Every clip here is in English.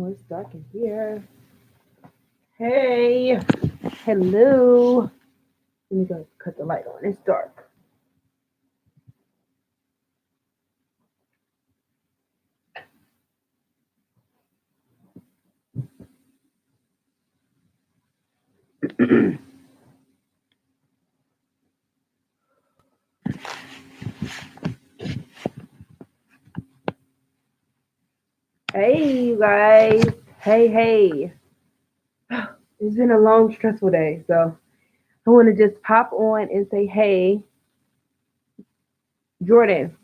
Oh, it's dark in here. Hey, hello. Let me go cut the light on. It's dark. Hey, you guys. Hey, hey. It's been a long, stressful day, so I want to just pop on and say, hey, Jordan.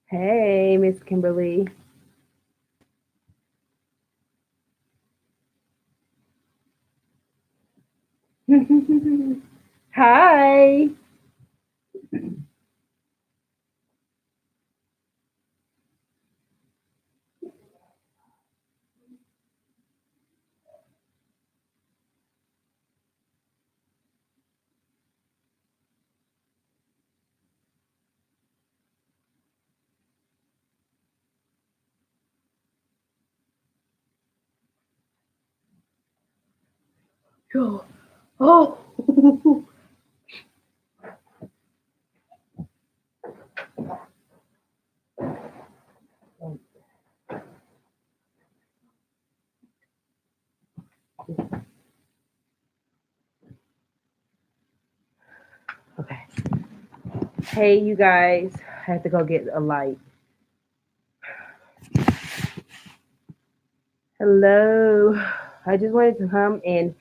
Hey, Miss Kimberly. Hi. Oh, oh. Okay. Hey, you guys. I have to go get a light. Hello. I just wanted to come and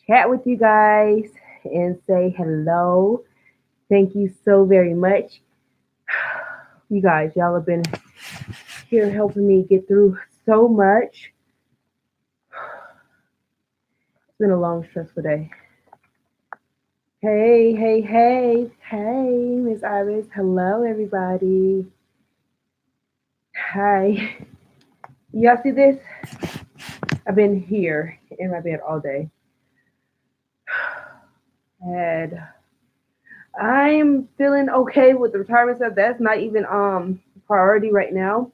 chat with you guys and say hello. Thank you so very much. You guys, y'all have been here helping me get through so much. It's been a long, stressful day. Hey, hey, hey, hey, Miss Iris. Hello, everybody. Hi. Y'all see this? I've been here in my bed all day. And I'm feeling okay with the retirement stuff. That's not even priority right now.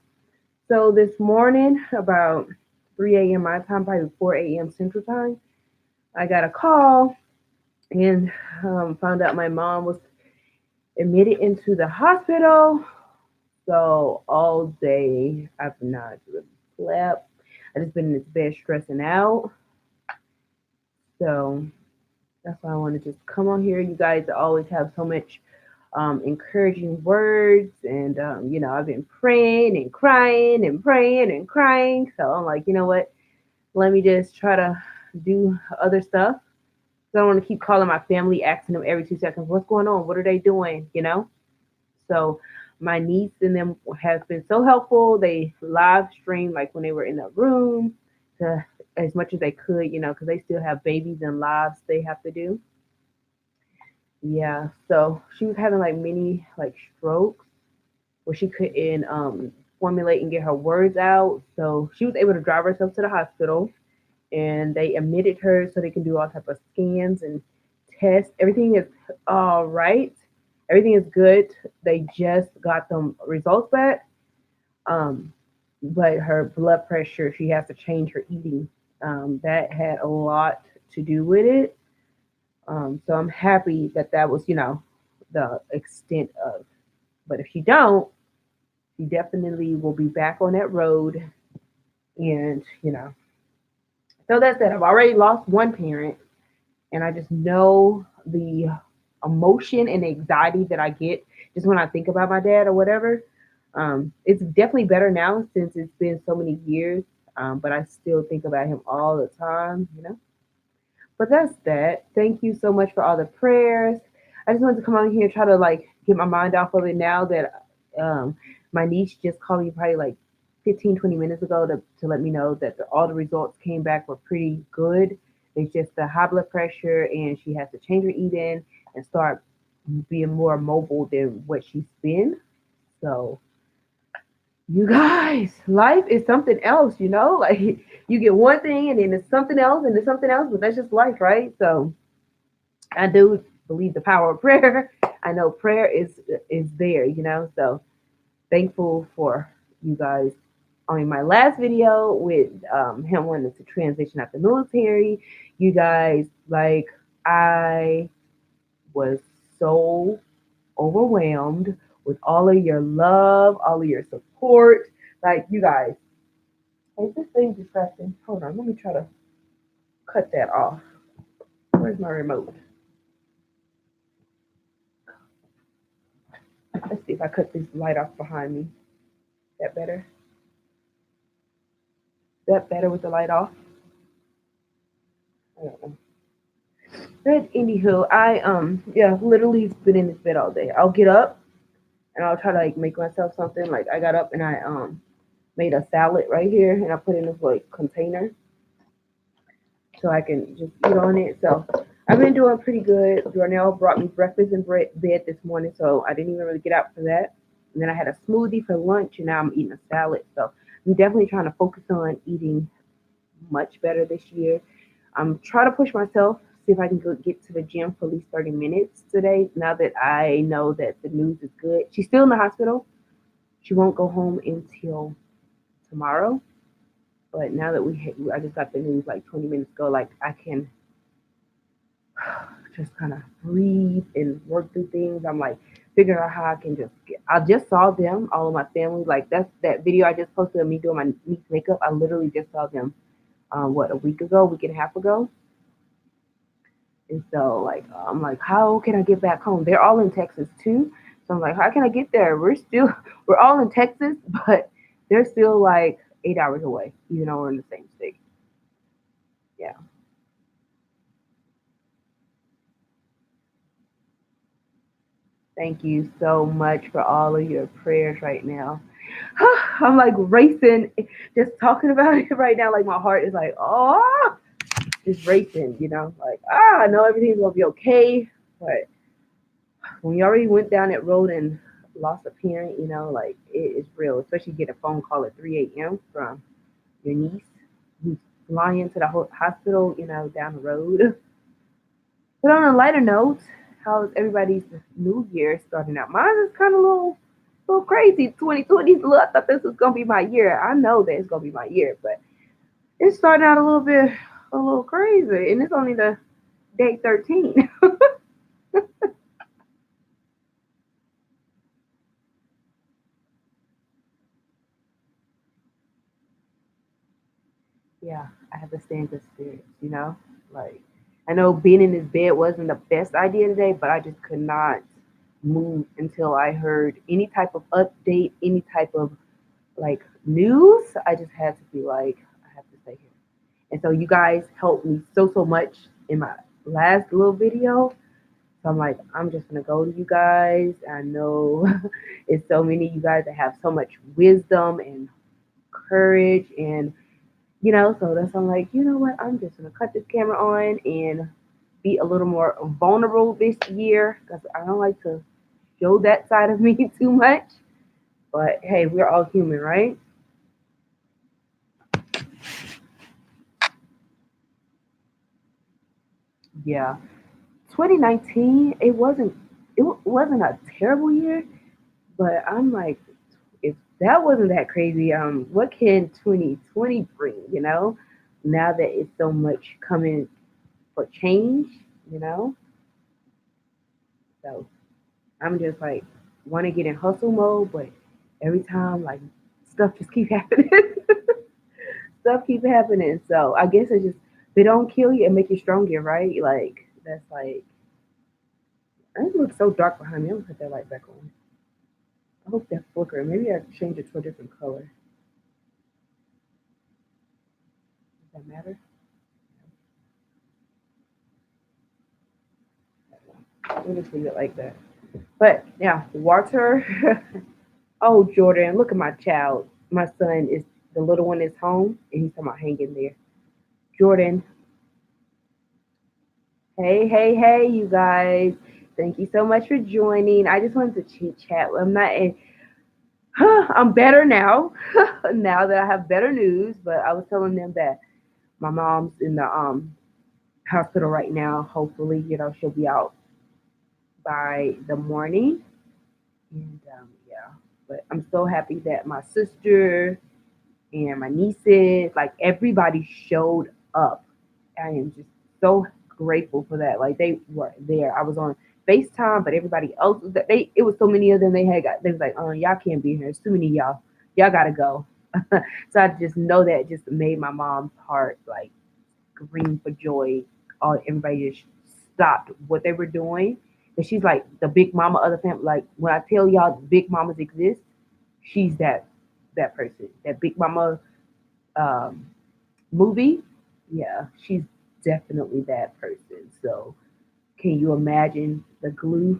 So this morning, about 3 a.m. my time, probably 4 a.m. Central Time, I got a call and found out my mom was admitted into the hospital. So all day I've not really slept. I just been in this bed stressing out. So that's why I want to just come on here. You guys always have so much encouraging words, and I've been praying and crying and praying and crying. So I'm like, you know what? Let me just try to do other stuff. So I don't want to keep calling my family, asking them every 2 seconds, what's going on? What are they doing? So my niece and them have been so helpful. They live streamed like when they were in the room to as much as they could, because they still have babies and lives they have to do. Yeah. So she was having like many like strokes where she couldn't formulate and get her words out. So she was able to drive herself to the hospital and they admitted her so they can do all type of scans and tests. Everything is all right. Everything is good. They just got them results back. Um, but her blood pressure, she has to change her eating. That had a lot to do with it. So I'm happy that that was, the extent of. But if she don't, she definitely will be back on that road. And, so that's that. I've already lost one parent, and I just know the emotion and anxiety that I get just when I think about my dad or whatever. It's definitely better now since it's been so many years, but I still think about him all the time. But that's that. Thank you so much for all the prayers. I just wanted to come on here and try to like get my mind off of it now that my niece just called me probably like 15, 20 minutes ago to let me know that all the results came back were pretty good. It's just the high blood pressure and she has to change her eating and start being more mobile than what she's been. So you guys, life is something else. Like you get one thing and then it's something else and it's something else, but that's just life, right? So I do believe the power of prayer. I know prayer is there. So thankful for you guys. I mean, my last video with him wanting to transition out the military, you guys, like, I was so overwhelmed with all of your love, all of your support. Like, you guys, is this thing disgusting? Hold on, let me try to cut that off. Where's my remote? Let's see if I cut this light off behind me. Is that better? Is that better with the light off? I don't know. But anywho, I yeah, literally been in this bed all day. I'll get up and I'll try to like make myself something. Like I got up and I made a salad right here and I put it in this like container so I can just eat on it. So I've been doing pretty good. Darnell brought me breakfast in bed this morning, so I didn't even really get out for that. And then I had a smoothie for lunch, and now I'm eating a salad. So I'm definitely trying to focus on eating much better this year. I'm trying to push myself, see if I can go get to the gym for at least 30 minutes today. Now that I know that the news is good, she's still in the hospital. She won't go home until tomorrow. But now that I just got the news like 20 minutes ago, like I can just kind of breathe and work through things. I'm like figuring out how I can just I just saw them, all of my family. Like that's that video I just posted of me doing my niece makeup. I literally just saw them what, a week ago, week and a half ago. And so like I'm like, how can I get back home? They're all in Texas too. So I'm like, how can I get there? We're all in Texas, but they're still like 8 hours away, even though we're in the same state. Yeah. Thank you so much for all of your prayers right now. I'm like racing, just talking about it right now. Like my heart is like, oh, just racing, like, I know everything's gonna be okay. But when you already went down that road and lost a parent, like it is real, especially get a phone call at 3 a.m. from your niece who's flying to the hospital, down the road. But on a lighter note, how's everybody's new year starting out? Mine is kind of a little crazy. 2020 is I thought this was gonna be my year. I know that it's gonna be my year, but it's starting out a little crazy, and it's only the day 13. Yeah, I have to stay in good spirits. Like I know being in this bed wasn't the best idea today, but I just could not move until I heard any type of update, any type of like news. I just had to be like, I have to stay here. And so you guys helped me so much in my last little video. So I'm like, I'm just gonna go to you guys. I know it's so many of you guys that have so much wisdom and courage and so that's I'm like, you know what, I'm just gonna cut this camera on and be a little more vulnerable this year because I don't like to show that side of me too much. But hey, we're all human, right? Yeah. 2019, it wasn't a terrible year, but I'm like, if that wasn't that crazy, what can 2020 bring? Now that it's so much coming for change, you know. So I'm just like want to get in hustle mode, but every time like stuff just keep happening, stuff keep happening. So I guess it's just they don't kill you and make you stronger, right? Like that's like it looks so dark behind me. I'm gonna put that light back on. I hope that flicker. Maybe I change it to a different color. Does that matter? We'll just leave it like that. But yeah, water. Oh, Jordan, look at my child. My son is the little one is home, and he's talking about hanging there. Jordan, hey, you guys. Thank you so much for joining. I just wanted to chit chat. I'm not. I'm better now. Now that I have better news, but I was telling them that my mom's in the hospital right now. Hopefully, she'll be out by the morning. And yeah. But I'm so happy that my sister and my nieces, like everybody showed up. I am just so grateful for that. Like they were there. I was on FaceTime, but everybody else was that they it was so many of them they was like, y'all can't be here. It's too many of y'all. Y'all gotta go. So I just know that just made my mom's heart like scream for joy. All everybody just stopped what they were doing. And she's like the big mama of the family. Like when I tell y'all big mamas exist, she's that person. That big mama um, movie, yeah, she's definitely that person. So can you imagine the glue?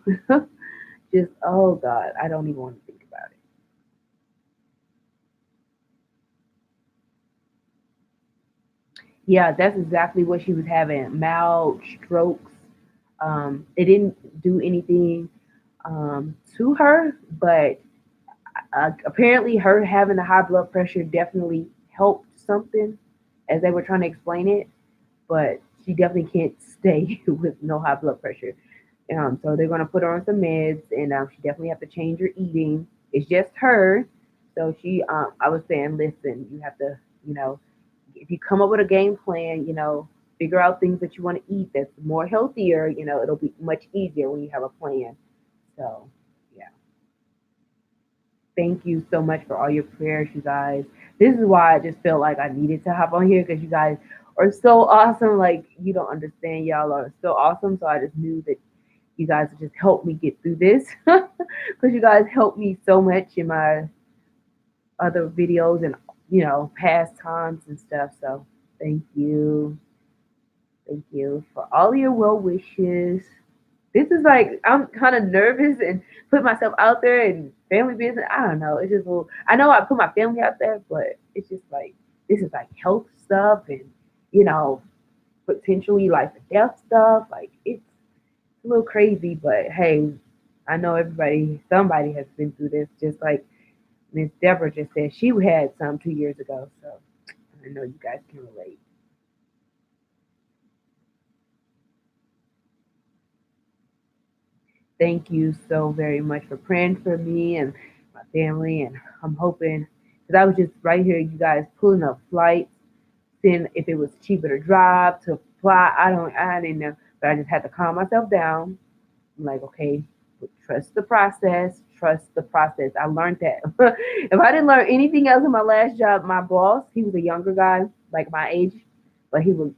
Just oh god, I don't even want to think about it. Yeah, that's exactly what she was having. Mild strokes. It didn't do anything to her, but apparently her having the high blood pressure definitely helped something as they were trying to explain it. But she definitely can't stay with no high blood pressure. So they're gonna put her on some meds, and she definitely have to change her eating. It's just her. So I was saying, listen, you have to, you know, if you come up with a game plan, figure out things that you want to eat that's more healthier. It'll be much easier when you have a plan. So, yeah. Thank you so much for all your prayers, you guys. This is why I just felt like I needed to hop on here because you guys are so awesome. Like, you don't understand. Y'all are so awesome. So I just knew that you guys would just help me get through this because you guys helped me so much in my other videos and, past times and stuff. So thank you. Thank you for all your well wishes. This is like I'm kind of nervous and put myself out there and family business. I don't know. It's just a little. I know I put my family out there, but it's just like this is like health stuff and you know potentially life and death stuff. Like it's a little crazy, but hey, I know somebody has been through this. Just like Miss Deborah just said, she had some 2 years ago. So I know you guys can relate. Thank you so very much for praying for me and my family. And I'm hoping, because I was just right here, you guys pulling up flights, seeing if it was cheaper to drive, to fly. I didn't know, but I just had to calm myself down. I'm like, okay, trust the process, trust the process. I learned that. If I didn't learn anything else in my last job, my boss, he was a younger guy, like my age, but he will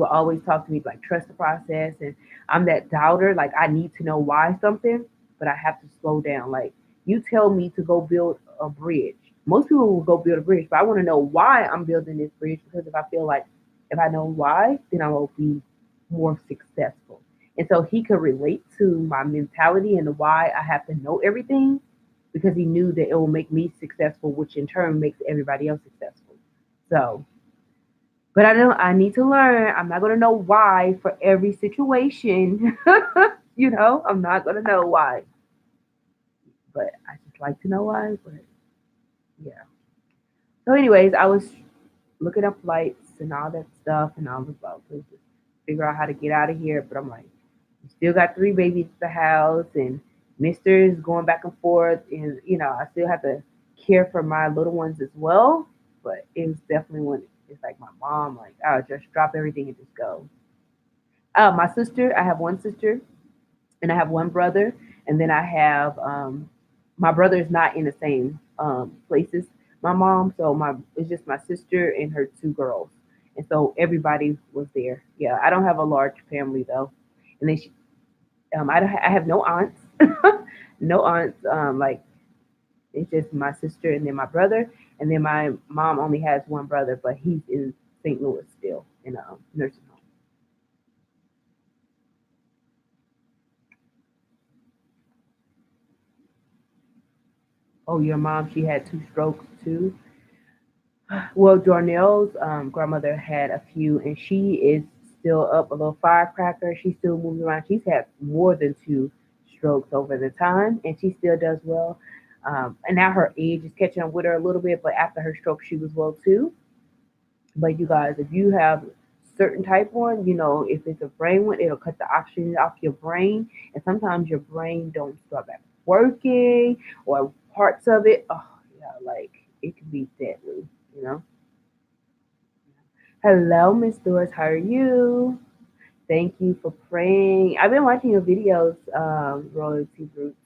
always talk to me like trust the process and I'm that doubter like I need to know why something but I have to slow down like you tell me to go build a bridge most people will go build a bridge but I want to know why I'm building this bridge because if I feel like if I know why then I will be more successful and so he could relate to my mentality and why I have to know everything because he knew that it will make me successful which in turn makes everybody else successful so but I know I need to learn. I'm not gonna know why for every situation. I'm not gonna know why. But I just like to know why. But yeah. So, anyways, I was looking up flights and all that stuff, and I was about to just figure out how to get out of here. But I'm like, we still got three babies at the house, and Mister is going back and forth, and I still have to care for my little ones as well. But it was definitely when it's like my mom, like I'll just drop everything and just go. My sister, I have one sister, and I have one brother, and then I have my brother is not in the same places. My mom, so my it's just my sister and her two girls, and so everybody was there. Yeah, I don't have a large family though, and then I have no aunts, no aunts. Like it's just my sister and then my brother, and then my mom only has one brother, but he's in St. Louis still in a nursing home. Oh, your mom, she had two strokes too. Well, Darnell's grandmother had a few, and she is still up a little firecracker. She still moves around. She's had more than two strokes over the time, and she still does well. And now her age is catching up with her a little bit, but after her stroke, she was well too. But you guys, if you have certain type one, if it's a brain one, it'll cut the oxygen off your brain, and sometimes your brain don't start back working or parts of it, oh yeah, like it can be deadly, you know. Hello, Miss Doris, how are you? Thank you for praying. I've been watching your videos, Royalty Roots.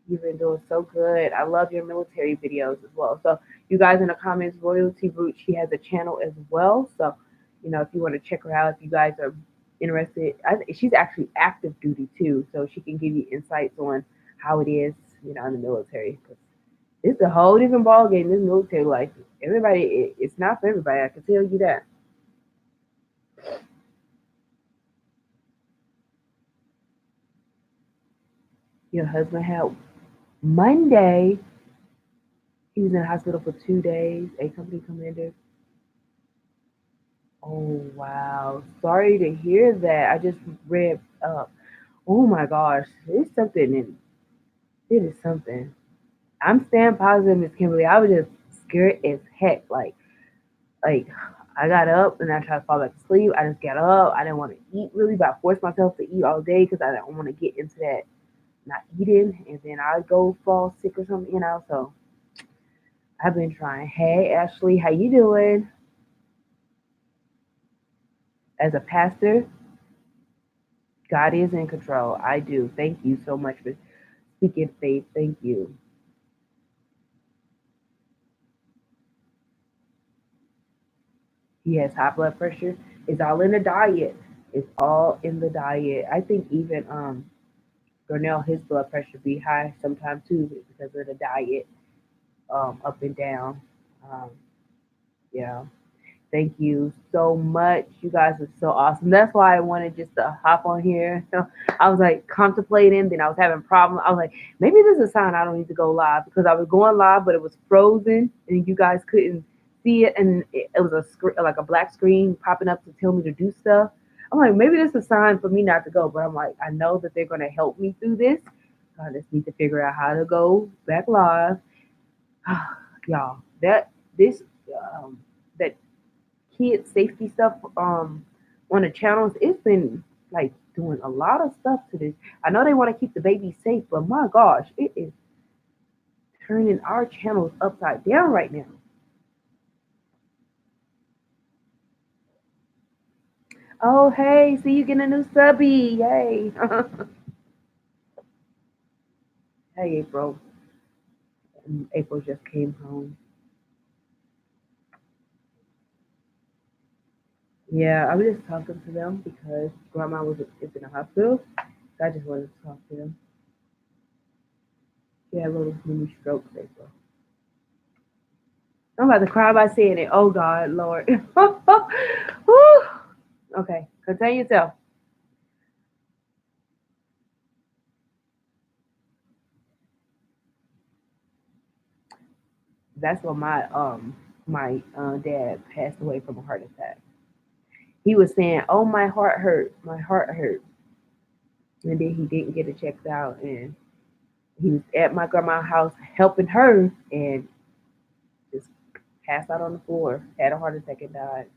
You've been doing so good. I love your military videos as well. So, you guys in the comments, Royalty Roots, she has a channel as well. So, if you want to check her out, if you guys are interested, she's actually active duty too. So, she can give you insights on how it is, in the military. Because it's a whole different ball game. This military life, everybody, it's not for everybody. I can tell you that. Your husband had Monday. He was in the hospital for 2 days. A company commander. Oh wow! Sorry to hear that. I just read up. Oh my gosh, it's something. It is something. I'm staying positive, Miss Kimberly. I was just scared as heck. Like I got up and I tried to fall back to sleep. I just got up. I didn't want to eat really, but I forced myself to eat all day because I don't want to get into that not eating, and then I go fall sick or something. So I've been trying. Hey Ashley, how you doing? As a pastor, God is in control. I do. Thank you so much for speaking faith. Thank you. He has high blood pressure. It's all in the diet. It's all in the diet. I think even Gurnell, his blood pressure be high sometimes too because of the diet, up and down. Um, yeah. Thank you so much. You guys are so awesome. That's why I wanted just to hop on here. So I was like contemplating, then I was having problems. I was like, maybe this is a sign I don't need to go live because I was going live, but it was frozen and you guys couldn't see it, and it was like a black screen popping up to tell me to do stuff. I'm like, maybe this is a sign for me not to go, but I'm like, I know that they're gonna help me through this. I just need to figure out how to go back live. Y'all, this um, that kid safety stuff on the channels, it's been like doing a lot of stuff to this. I know they want to keep the baby safe, but my gosh, it is turning our channels upside down right now. Oh hey, see you getting a new subby. Yay. Hey April. April just came home. Yeah, I was just talking to them because grandma is in the hospital. So I just wanted to talk to them. She had a little mini stroke, April. I'm about to cry by saying it. Oh God, Lord. Whew. Okay, continue yourself. That's when my dad passed away from a heart attack. He was saying, "Oh, my heart hurt," and then he didn't get it checked out, and he was at my grandma's house helping her, and just passed out on the floor, had a heart attack and died.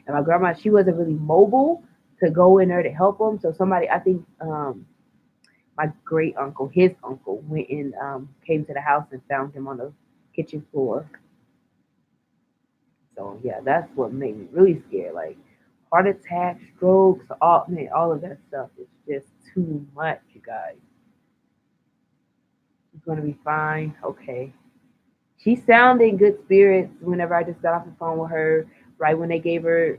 And my grandma, she wasn't really mobile to go in there to help him, so somebody, I think, my great uncle, his uncle, went and came to the house and found him on the kitchen floor. So yeah, that's what made me really scared. Like heart attacks, strokes, all of that stuff is just too much, you guys. She's gonna be fine. Okay. She sounded in good spirits whenever I just got off the phone with her. Right when they gave her,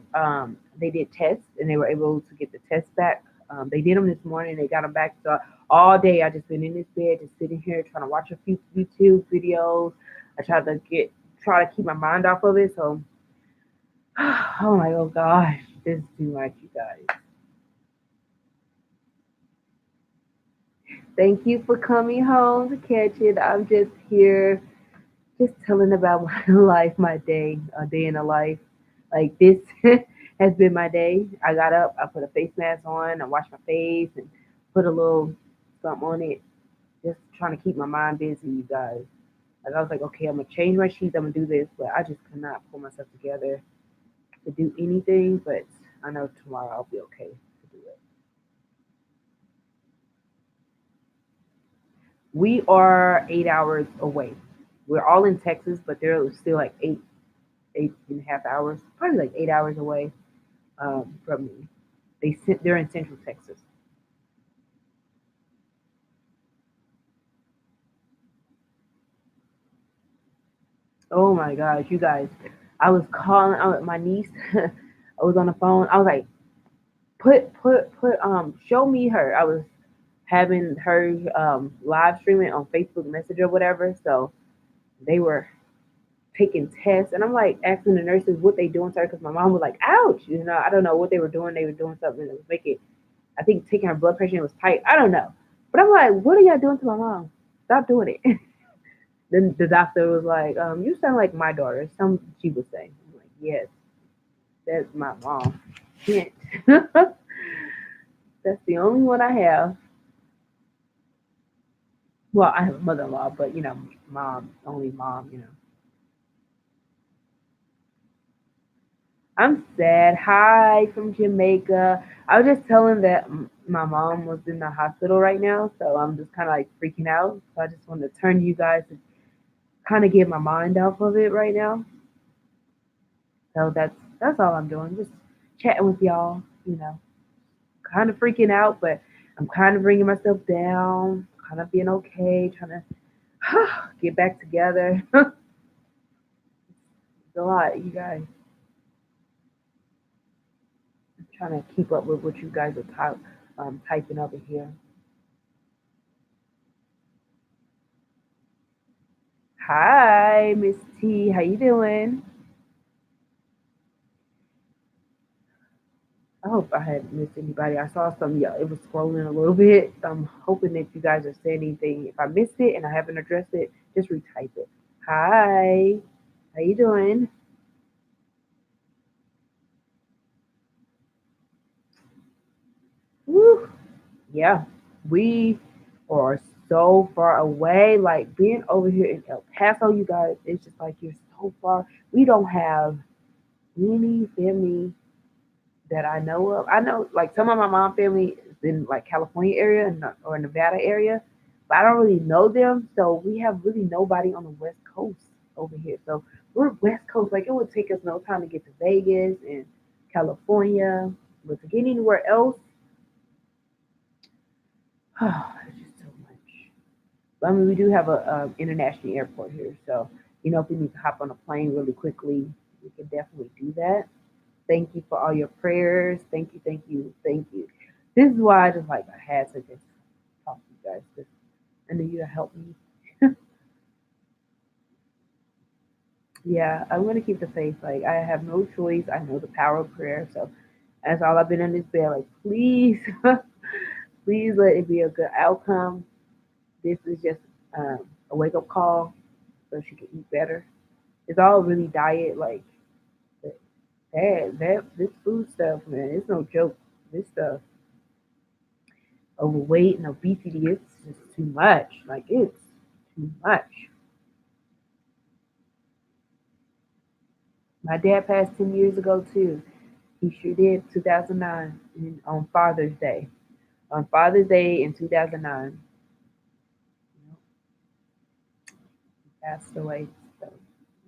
they did tests and they were able to get the tests back. They did them this morning. They got them back. So all day I just been in this bed, just sitting here trying to watch a few YouTube videos. I try to keep my mind off of it. So, oh my oh gosh, this is too much, you guys. Thank you for coming home to catch it. I'm just here just telling about my life, my day, a day in a life. Like this has been my day. I got up, I put a face mask on, I washed my face and put a little something on it, just trying to keep my mind busy, you guys. Like I was like, okay, I'm gonna change my sheets, I'm gonna do this, but I just could not pull myself together to do anything. But I know tomorrow I'll be okay to do it. We are 8 hours away. We're all in Texas, but they're still like 8.5 hours, probably like 8 hours away from me. They're in Central Texas. Oh my gosh, you guys! I was calling out my niece. I was on the phone. I was like, show me her. I was having her live streaming on Facebook Messenger or whatever. So they were taking tests, and I'm like asking the nurses what they doing to her because my mom was like, "Ouch!" I don't know what they were doing. They were doing something that was making, I think, taking her blood pressure. It was tight. I don't know, but I'm like, "What are y'all doing to my mom? Stop doing it." Then the doctor was like, "You sound like my daughter." Some she was saying. I'm like, "Yes, that's my mom." Shit. That's the only one I have. Well, I have a mother-in-law, but mom, only mom. I'm sad. Hi from Jamaica. I was just telling that my mom was in the hospital right now, so I'm just kind of like freaking out. So I just wanted to turn to you guys to kind of get my mind off of it right now. So that's all I'm doing. Just chatting with y'all. Kind of freaking out, but I'm kind of bringing myself down. Kind of being okay. Trying to get back together. It's a lot, you guys. I'm trying to keep up with what you guys are typing over here. Hi, Miss T. How you doing? I hope I hadn't missed anybody. I saw some. Yeah, it was scrolling a little bit. I'm hoping that you guys are saying anything. If I missed it and I haven't addressed it, just retype it. Hi. How you doing? Woo. Yeah, we are so far away. Like being over here in El Paso, you guys, it's just like you're so far. We don't have any family that I know of. I know like some of my mom family is in like California area or Nevada area, but I don't really know them. So we have really nobody on the West Coast over here. So we're West Coast. Like it would take us no time to get to Vegas and California, but to get anywhere else, it's just so much. But I mean, we do have a international airport here, so if we need to hop on a plane really quickly, we can definitely do that. Thank you for all your prayers. Thank you, thank you, thank you. This is why I just like I had to just talk to you guys because I knew you help me. Yeah, I'm gonna keep the faith. Like I have no choice. I know the power of prayer. So that's all I've been in this bed. Like please, please let it be a good outcome. This is just a wake up call so she can eat better. It's all really diet. Like that this food stuff, man. It's no joke. This stuff overweight and obesity. It's just too much. Like it's too much. My dad passed 10 years ago too. He sure did. 2009 on Father's Day. On Father's Day in 2009, he passed away. So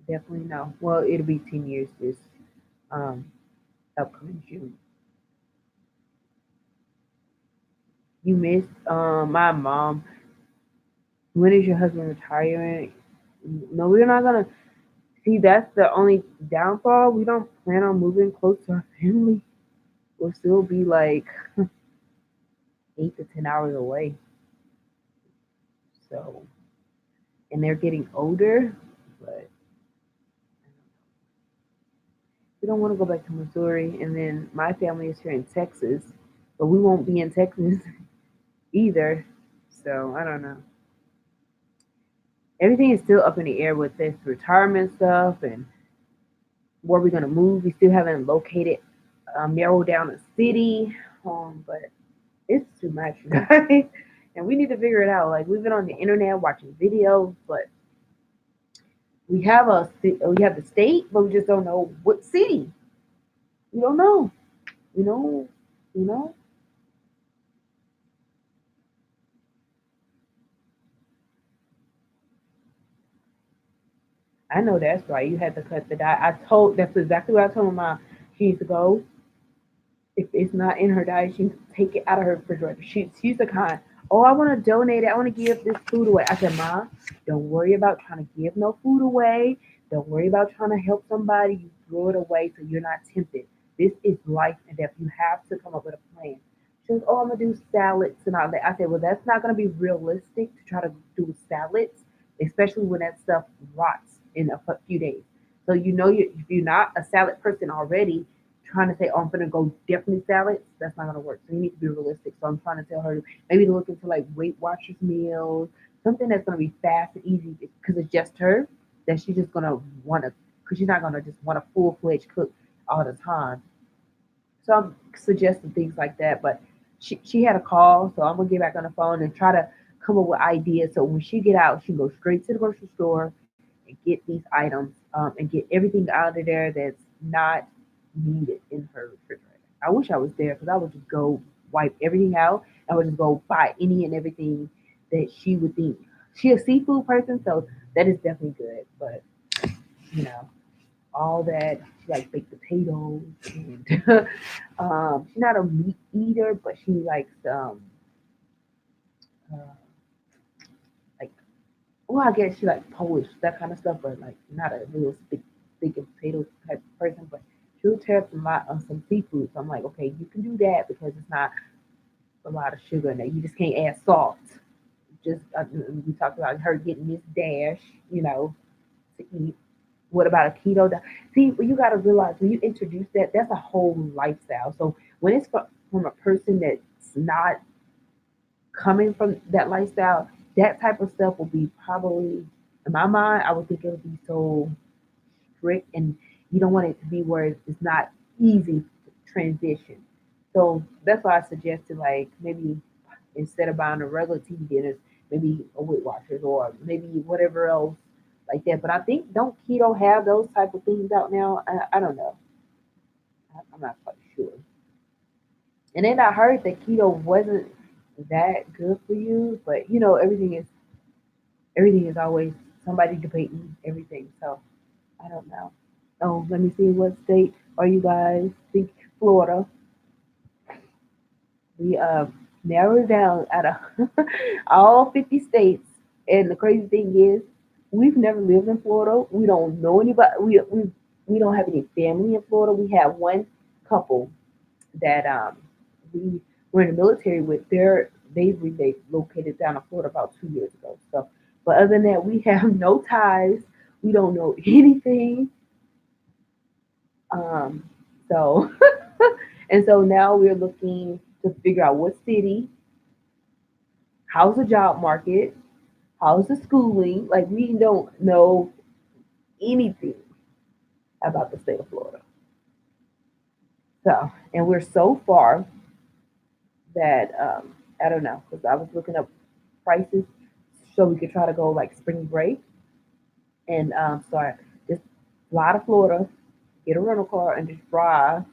definitely no. Well, it'll be 10 years this um, upcoming June. You missed my mom. When is your husband retiring? No, we're not gonna see. That's the only downfall. We don't plan on moving close to our family. We'll still be like 8 to 10 hours away. So, and they're getting older, but we don't want to go back to Missouri. And then my family is here in Texas, but we won't be in Texas either. So I don't know. Everything is still up in the air with this retirement stuff and where we're gonna move. We still haven't located, narrowed down a city, but it's too much, guys. And we need to figure it out. Like we've been on the internet watching videos, but we have the state, but we just don't know what city. We don't know. You know, you know. I know that's right. You had to cut the diet. That's exactly what I told my mom. She needs to go. If it's not in her diet, she needs to take it out of her refrigerator. She's the kind. Oh, I want to donate it. I want to give this food away. I said, Mom, don't worry about trying to give no food away. Don't worry about trying to help somebody. You throw it away so you're not tempted. This is life and death. You have to come up with a plan. She goes, oh, I'm gonna do salads and all that. I said, well, that's not gonna be realistic to try to do salads, especially when that stuff rots in a few days. So if you're not a salad person already, trying to say, oh, I'm gonna go definitely salads, that's not gonna work. So you need to be realistic. So I'm trying to tell her maybe to look into like Weight Watchers meals, something that's gonna be fast and easy because it's just her that she's just gonna want to, because she's not gonna just want a full fledged cook all the time. So I'm suggesting things like that. But she had a call, so I'm gonna get back on the phone and try to come up with ideas. So when she get out, she can go straight to the grocery store and get these items and get everything out of there that's not needed in her refrigerator. I wish I was there because I would just go wipe everything out. I would just go buy any and everything that she would think. She a seafood person, so that is definitely good. But you know, all that she like baked potatoes and she's not a meat eater, but she likes uh, like well, I guess she like Polish that kind of stuff, but like not a real stick and potato type of person. But she'll tear up a lot on some seafood. So I'm like, okay, you can do that because it's not a lot of sugar in there. You just can't add salt. Just we talked about her getting this dash, to eat. What about a keto diet? See, you got to realize when you introduce that, that's a whole lifestyle. So when it's from a person that's not coming from that lifestyle, that type of stuff will be probably, in my mind, I would think it would be so strict, and you don't want it to be where it's not easy to transition. So that's why I suggested like maybe instead of buying a regular TV dinners, maybe a Weight Watchers or maybe whatever else like that. But I think don't keto have those type of things out now? I don't know. I'm not quite sure. And then I heard that keto wasn't that good for you, but everything is always somebody debating everything. So I don't know. Oh, let me see, what state are you guys? Think Florida. We narrowed down out of all 50 states. And the crazy thing is, we've never lived in Florida. We don't know anybody. We don't have any family in Florida. We have one couple that we were in the military with. They located down in Florida about 2 years ago. So, but other than that, we have no ties. We don't know anything. Um, so and so now we're looking to figure out what city, how's the job market, how's the schooling. Like we don't know anything about the state of Florida. So, and we're so far that I don't know because I was looking up prices so we could try to go like spring break and start just fly to Florida, get a rental car, and just drive.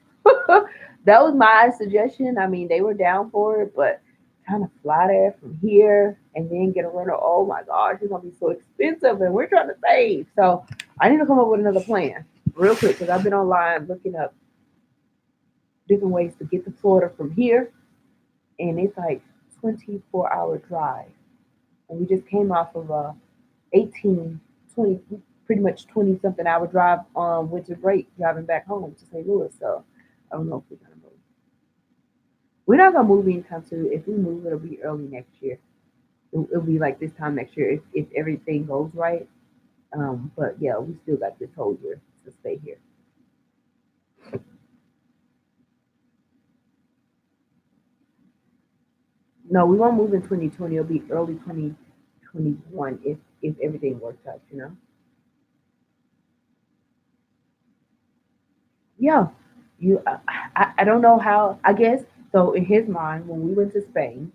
That was my suggestion. I mean, they were down for it, but trying to fly there from here and then get a rental, oh my gosh, it's gonna be so expensive, and we're trying to save. So I need to come up with another plan real quick because I've been online looking up different ways to get to Florida from here, and it's like 24-hour drive, and we just came off of a 18, 20, pretty much 20 something hour drive on winter break driving back home to St. Louis. So I don't know if we're gonna move. We're not gonna move anytime soon. If we move, it'll be early next year. It'll be like this time next year if everything goes right. But yeah, we still got this whole year to stay here. No, we won't move in 2020. It'll be early 2021 if everything works out. Yeah, you. I don't know how. I guess so. In his mind, when we went to Spain,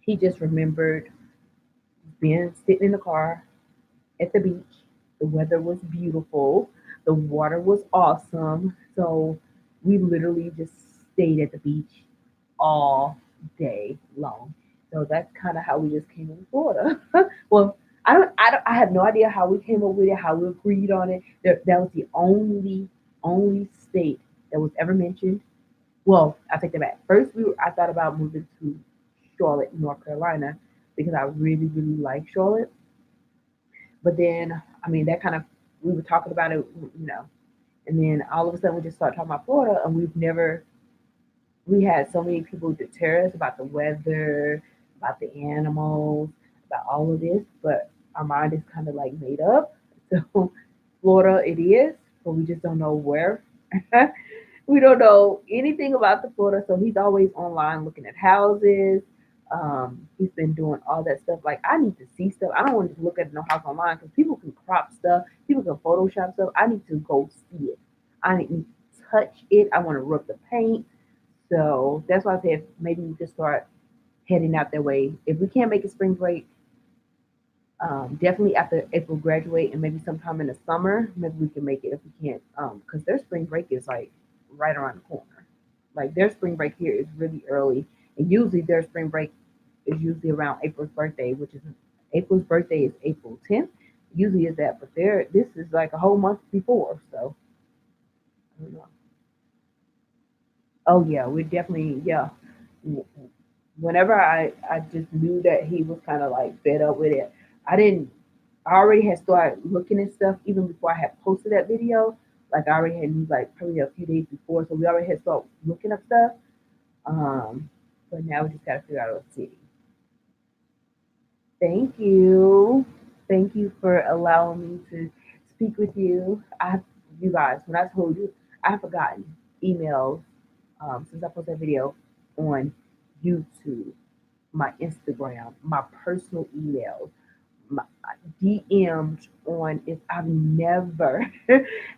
he just remembered being sitting in the car at the beach. The weather was beautiful. The water was awesome. So we literally just stayed at the beach all day long. So that's kind of how we just came in Florida. Well, I have no idea how we came up with it, how we agreed on it. That was the only state that was ever mentioned. Well, I take that back. First, I thought about moving to Charlotte, North Carolina, because I really like Charlotte. But then, I mean, that kind of we were talking about it, you know, and then all of a sudden we just started talking about Florida, and we had so many people deter us about the weather, about the animals, about all of this, but our mind is kind of like made up. So Florida it is, but we just don't know where. We don't know anything about the Florida, so he's always online looking at houses. He's been doing all that stuff. Like I need to see stuff. I don't want to just look at no house online because people can crop stuff, people can Photoshop stuff. I need to go see it. I need to touch it. I want to rub the paint. So that's why I said maybe we could start heading out that way. If we can't make a spring break, definitely after April graduate and maybe sometime in the summer, maybe we can make it if we can't. Because their spring break is like right around the corner. Like their spring break here is really early, and usually their spring break is usually around April's birthday, which is April's birthday is April 10th. Usually is that, but this is like a whole month before. So I don't know. Oh yeah, we definitely yeah. Whenever I just knew that he was kind of like fed up with it, I didn't. I already had started looking at stuff even before I had posted that video. Like I already had knew like probably a few days before, so we already had started looking up stuff. Um, but now we just gotta figure out what city. Thank you. Thank you for allowing me to speak with you. You guys, when I told you, I've forgotten emails since I posted that video on YouTube, my Instagram, my personal emails, my DMs on it. I've never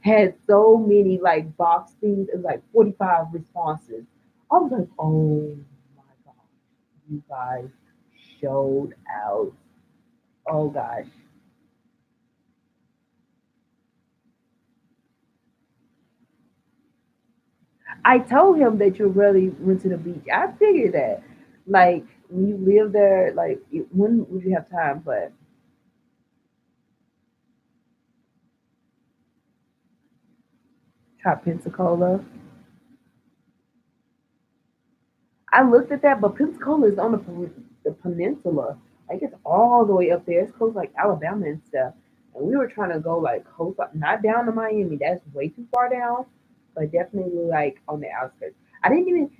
had so many like box things and like 45 responses. I was like, oh my gosh, you guys showed out. Oh gosh. I told him that you really went to the beach. I figured that. Like when you live there, like when would you have time? But try Pensacola. I looked at that, but Pensacola is on the peninsula. Like it's all the way up there. It's close like Alabama and stuff. And we were trying to go like coast, not down to Miami. That's way too far down. But definitely like on the outskirts. I didn't even.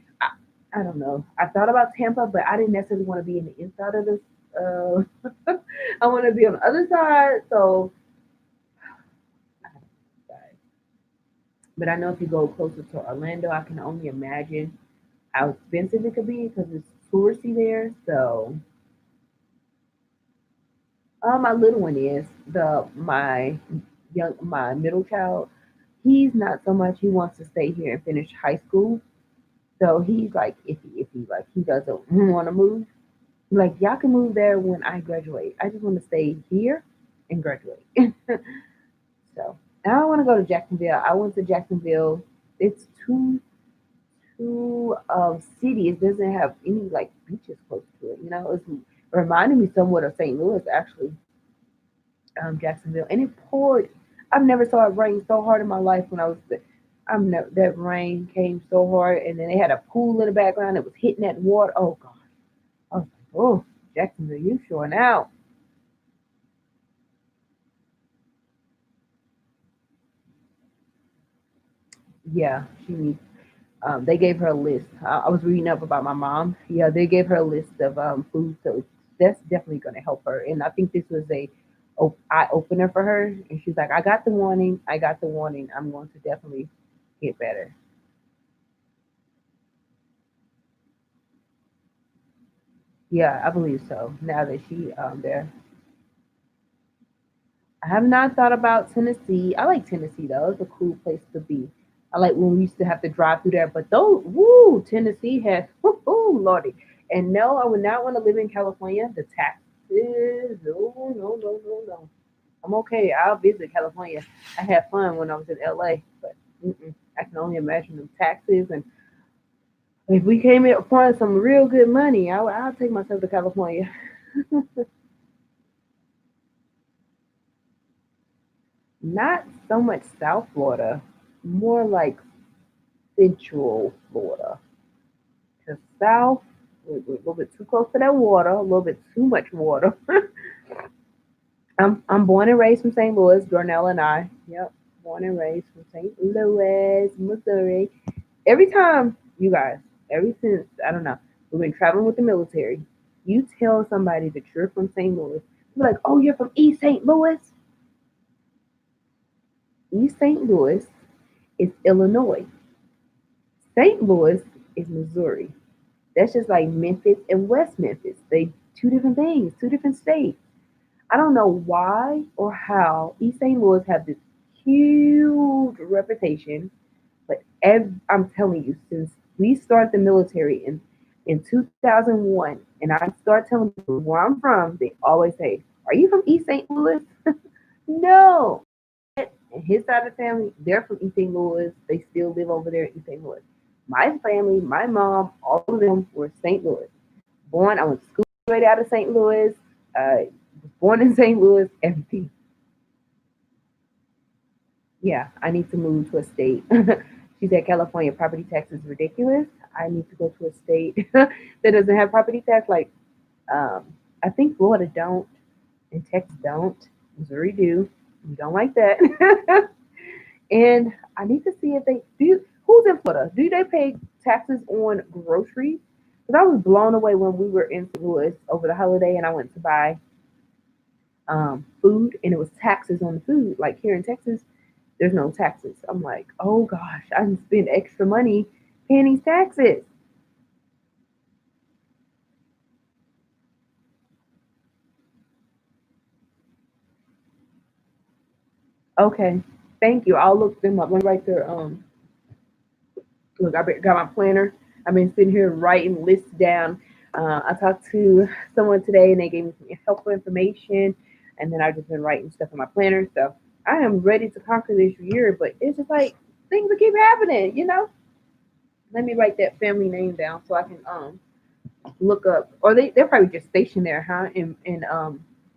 I don't know. I thought about Tampa, but I didn't necessarily want to be in the inside of this. I want to be on the other side. So, but I know if you go closer to Orlando, I can only imagine how expensive it could be because it's touristy there. So, my little one is my middle child. He's not so much. He wants to stay here and finish high school. So he's like iffy, like he doesn't want to move. Like y'all can move there when I graduate. I just want to stay here and graduate. So I don't want to go to Jacksonville. I went to Jacksonville. It's too city. It doesn't have any like beaches close to it. You know, it's reminding me somewhat of St. Louis actually. Jacksonville, and it poured. I've never saw it rain so hard in my life when I was there. I'm never that rain came so hard, and then they had a pool in the background that was hitting that water. Oh gosh, I was like, oh, Jacksonville, you showing out. Yeah, she needs. They gave her a list. I was reading up about my mom. Yeah, they gave her a list of foods, so that's definitely going to help her. And I think this was a eye opener for her. And she's like, I got the warning. I got the warning. I'm going to definitely get better. Yeah, I believe so. Now that she there, I have not thought about Tennessee. I like Tennessee though. It's a cool place to be. I like when we used to have to drive through there, but those woo Tennessee has woo lordy. And no, I would not want to live in California. The taxes, no. I'm okay. I'll visit California. I had fun when I was in LA, but I can only imagine the taxes. And if we came in upon some real good money, I'll take myself to California. Not so much South Florida, more like Central Florida. Because South, we're a little bit too close to that water, a little bit too much water. I'm born and raised from St. Louis, Darnell and I. Yep, born and raised from St. Louis, Missouri. Every time, you guys, ever since, I don't know, we've been traveling with the military, you tell somebody that you're from St. Louis, they're like, oh, you're from East St. Louis? East St. Louis is Illinois. St. Louis is Missouri. That's just like Memphis and West Memphis. They two different things, two different states. I don't know why or how East St. Louis have this huge reputation, but I'm telling you, since we started the military in 2001, and I start telling people where I'm from, they always say, "Are you from East St. Louis?" No. And his side of the family, they're from East St. Louis. They still live over there in East St. Louis. My family, my mom, all of them were St. Louis. Born, I went to school straight out of St. Louis. Was born in St. Louis. Everything. Yeah, I need to move to a state. She said California property tax is ridiculous. I need to go to a state that doesn't have property tax. Like, um, I think Florida don't, and Texas don't. Missouri do. We don't like that. And I need to see if they do. Who's in Florida? Do they pay taxes on groceries? Because I was blown away when we were in St. Louis over the holiday, and I went to buy food, and it was taxes on the food. Like here in Texas, there's no taxes. I'm like, oh gosh, I can spend extra money paying these taxes. Okay, thank you. I'll look them up. Let me write their look. Got my planner. I've been sitting here writing lists down. I talked to someone today, and they gave me some helpful information, and then I've just been writing stuff in my planner. So I am ready to conquer this year, but it's just like things will keep happening. Let me write that family name down so I can look up, or they're probably just stationed there, huh? In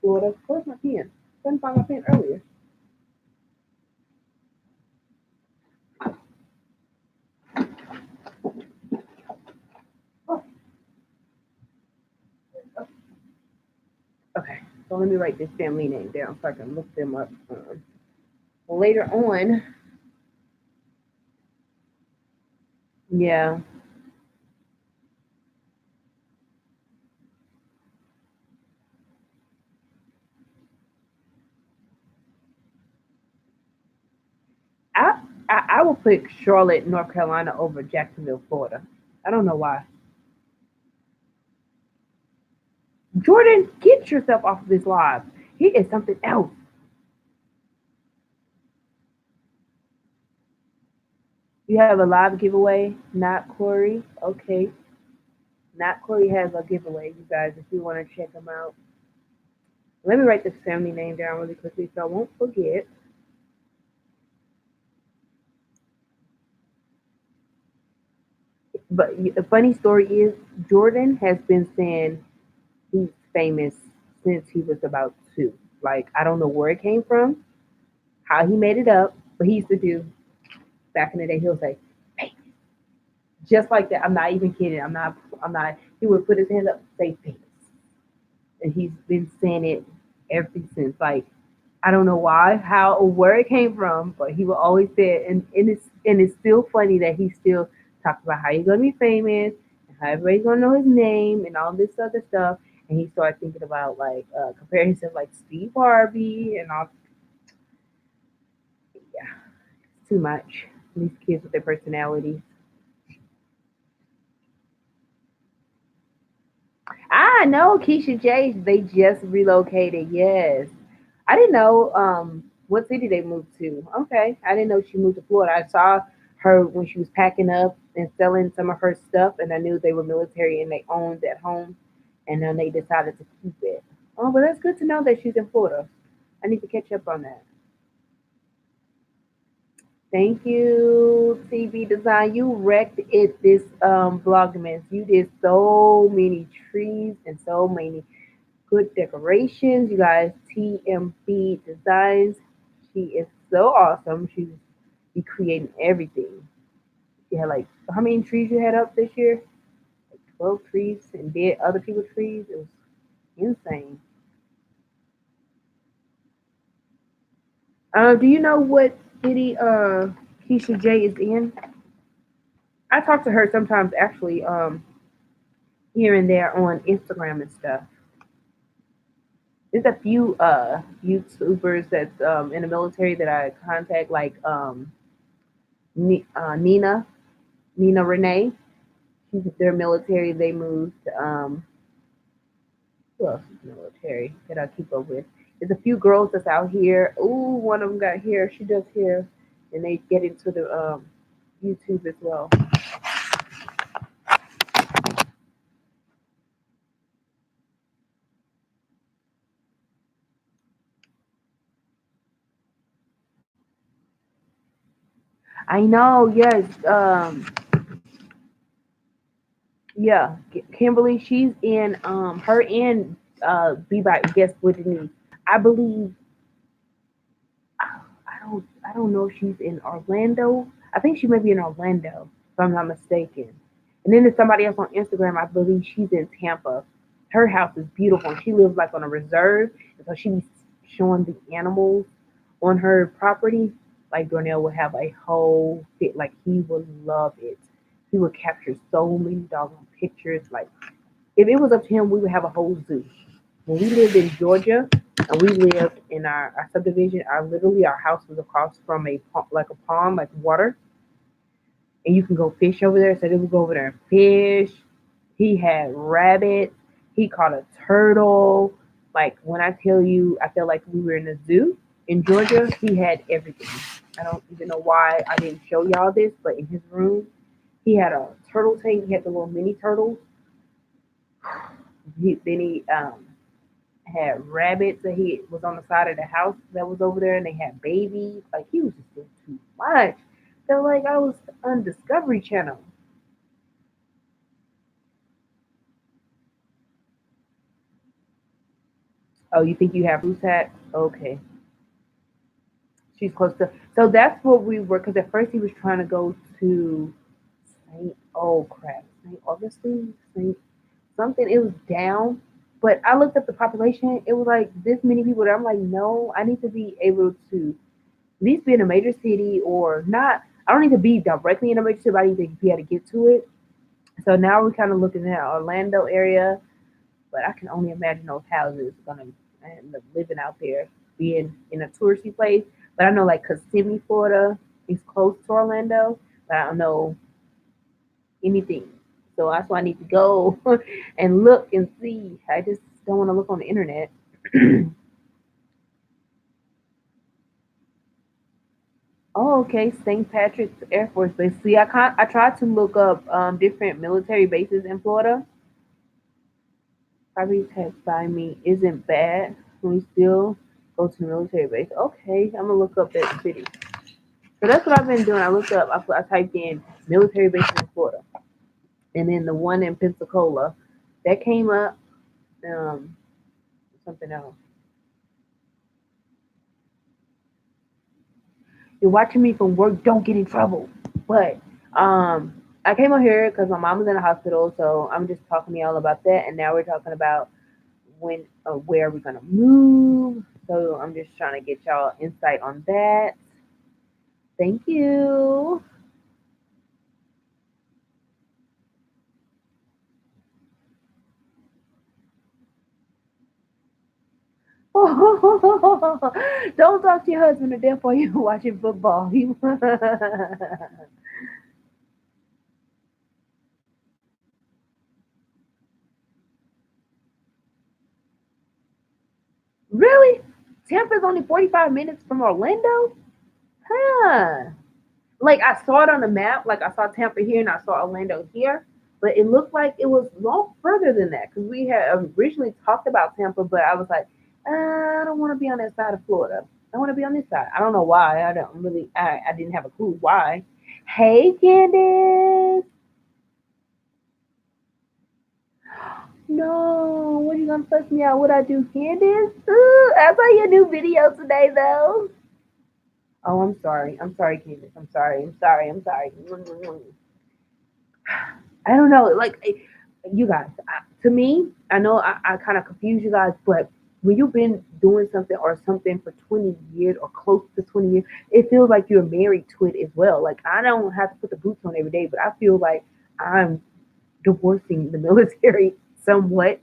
Florida. Where's my pen? Couldn't find my pen earlier. Oh, okay. So let me write this family name down so I can look them up later on. Yeah, I, I will put Charlotte, North Carolina over Jacksonville, Florida. I don't know why. Jordan, get yourself off of this live. He is something else. You have a live giveaway, not Corey. Okay, not Corey has a giveaway, you guys. If you want to check him out, let me write this family name down really quickly so I won't forget. But the funny story is, Jordan has been saying he's famous since he was about two. Like, I don't know where it came from, how he made it up, but he used to do back in the day. He'll say, "Famous," just like that. I'm not even kidding. I'm not. He would put his hands up, say famous, and he's been saying it ever since. Like, I don't know why, how, or where it came from, but he will always say it, and it's still funny that he still talks about how he's gonna be famous and how everybody's gonna know his name and all this other stuff. And he started thinking about like comparing himself like Steve Harvey and all. Yeah, it's too much. These kids with their personalities. I know Keisha J. They just relocated. Yes, I didn't know what city they moved to. Okay, I didn't know she moved to Florida. I saw her when she was packing up and selling some of her stuff, and I knew they were military and they owned that home, and then they decided to keep it. Oh, but that's good to know that she's in Florida. I need to catch up on that. Thank you, TV Design. You wrecked it this Vlogmas. You did so many trees and so many good decorations. You guys, TMB Designs. She is so awesome. She was be creating everything. She had like how many trees you had up this year? Like 12 trees and did other people's trees. It was insane. Do you know what city Keisha J is in? I talk to her sometimes actually, here and there on Instagram and stuff. There's a few YouTubers that's in the military that I contact, like Nina Renee. They're military. They moved. Who else is military that I keep up with? There's a few girls that's out here. Ooh, one of them got hair. She does hair, and they get into the YouTube as well. I know. Yes. Yeah. Kimberly. She's in. Her and Be by Guess with Denise. I believe I don't know if she's in Orlando. I think she may be in Orlando, if I'm not mistaken. And then there's somebody else on Instagram, I believe she's in Tampa. Her house is beautiful and she lives like on a reserve. And so she be showing the animals on her property. Like Darnell would have a whole fit, like he would love it. He would capture so many doggone pictures. Like if it was up to him, we would have a whole zoo. When we lived in Georgia and we lived in our subdivision, our house was across from like a pond, like water, and you can go fish over there. So they would go over there and fish. He had rabbits. He caught a turtle. Like when I tell you, I felt like we were in a zoo in Georgia. He had everything. I don't even know why I didn't show y'all this, but in his room, he had a turtle tank. He had the little mini turtles. Then he had rabbits that he was on the side of the house that was over there, and they had babies. Like he was just doing too much. Felt like I was on Discovery Channel. Oh, you think you have Bruce hat? Okay, she's close to. So that's what we were. Because at first he was trying to go to Saint. Oh crap, Saint Augustine, Saint something. It was down. But I looked up the population. It was like this many people. That I'm like, no, I need to be able to at least be in a major city or not. I don't need to be directly in a major city, but I need to be able to get to it. So now we're kind of looking at Orlando area, but I can only imagine those houses gonna end up living out there, being in a touristy place. But I know like Kissimmee, Florida is close to Orlando, but I don't know anything. So that's why I need to go and look and see. I just don't want to look on the internet. Oh, okay. St. Patrick's Air Force Base. See, I tried to look up different military bases in Florida. Property tax by me isn't bad. We still go to the military base. Okay, I'm gonna look up that city. So that's what I've been doing. I looked up. I typed in military bases in Florida, and then the one in Pensacola that came up. Um, something else. You're watching me from work. Don't get in trouble. But I came on here because my mom was in the hospital, so I'm just talking to y'all about that. And now we're talking about when where we're gonna move. So I'm just trying to get y'all insight on that. Thank you. Don't talk to your husband to death while you're watching football. Really? Tampa's only 45 minutes from Orlando? Huh. Like I saw it on the map. Like I saw Tampa here and I saw Orlando here, but it looked like it was long further than that because we had originally talked about Tampa, but I was like, I don't want to be on that side of Florida. I want to be on this side. I don't know why. I don't really. I didn't have a clue why. Hey, Candace. No, what are you gonna fuss me out? What I do, Candace? Ooh, I saw your new video today, though. Oh, I'm sorry. I'm sorry, Candace. I'm sorry. I'm sorry. I'm sorry. I don't know. Like, you guys, to me, I know I kind of confuse you guys, but when you've been doing something or something for 20 years or close to 20 years, it feels like you're married to it as well. Like, I don't have to put the boots on every day, but I feel like I'm divorcing the military somewhat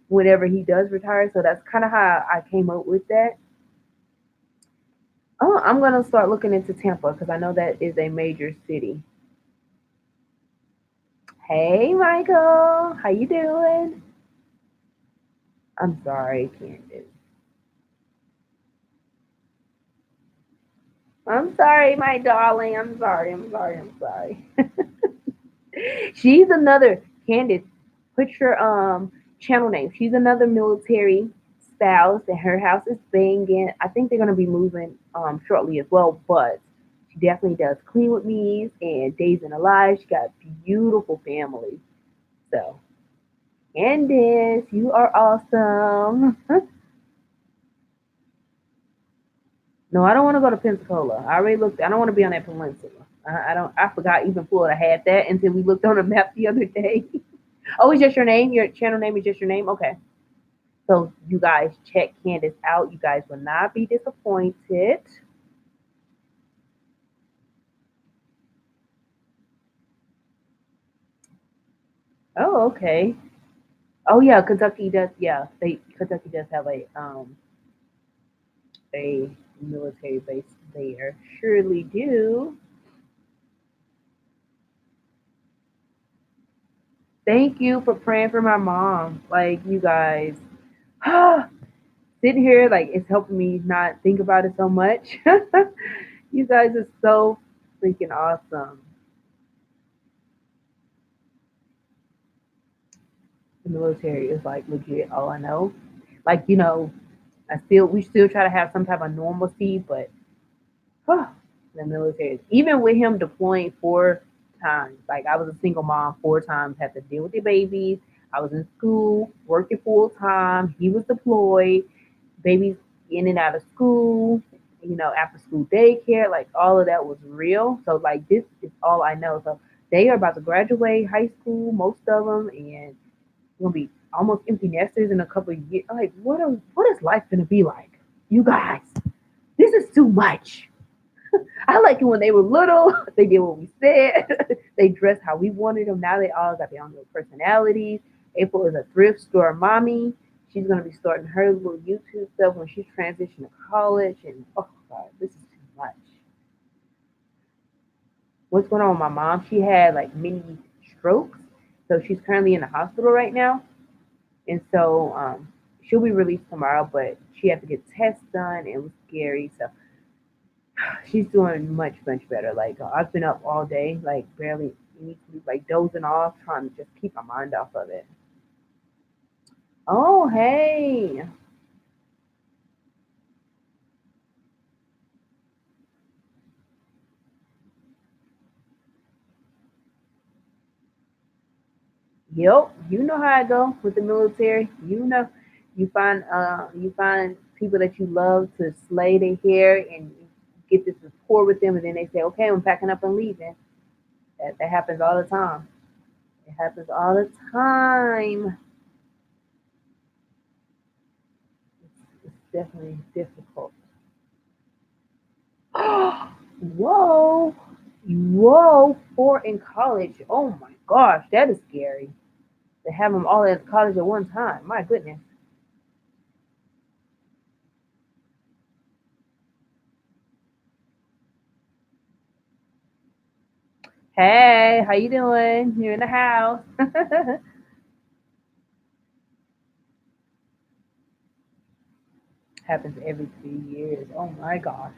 whenever he does retire. So that's kind of how I came up with that. Oh, I'm gonna start looking into Tampa because I know that is a major city. Hey, Michael, how you doing? I'm sorry, Candace. I'm sorry, my darling. I'm sorry. I'm sorry. I'm sorry. She's another Candace. Put your channel name. She's another military spouse, and her house is banging. I think they're gonna be moving shortly as well, but she definitely does clean with me and days in a life. She got a beautiful family. So Candace, you are awesome. No, I don't want to go to Pensacola. I already looked. I don't want to be on that peninsula. I don't. I forgot even Florida had that until we looked on a map the other day. Oh, it's just your name. Your channel name is just your name. Okay. So you guys check Candace out. You guys will not be disappointed. Oh, okay. Oh yeah, Kentucky does. Yeah, they Kentucky does have a military base there. Surely do. Thank you for praying for my mom. Like you guys. Sitting here, like it's helping me not think about it so much. You guys are so freaking awesome. The military is like legit all I know. Like, we still try to have some type of normalcy, but huh, the military, even with him deploying 4 times, like I was a single mom 4 times, had to deal with the babies. I was in school, working full time. He was deployed, babies in and out of school, after school daycare, like all of that was real. So like this is all I know. So they are about to graduate high school, most of them, and gonna be almost empty nesters in a couple of years. Like what is life gonna be like? You guys, this is too much. I like it when they were little. They did what we said. They dressed how we wanted them. Now they all got their own little personalities. April is a thrift store mommy. She's gonna be starting her little YouTube stuff when she's transitioning to college. And oh god, this is too much. What's going on with my mom? She had like mini strokes, so she's currently in the hospital right now. And so she'll be released tomorrow, but she had to get tests done. It was scary. So she's doing much, much better. Like I've been up all day, like barely any sleep, like dozing off, trying to just keep my mind off of it. Oh, hey. Yep, you know how I go with the military. You find people that you love to slay their hair and get this rapport with them, and then they say, "Okay, I'm packing up and leaving." That happens all the time. It happens all the time. It's definitely difficult. Whoa, whoa, 4 in college. Oh my gosh, that is scary. To have them all at college at one time. My goodness. Hey, how you doing? You're in the house. Happens every 2 years. Oh my gosh.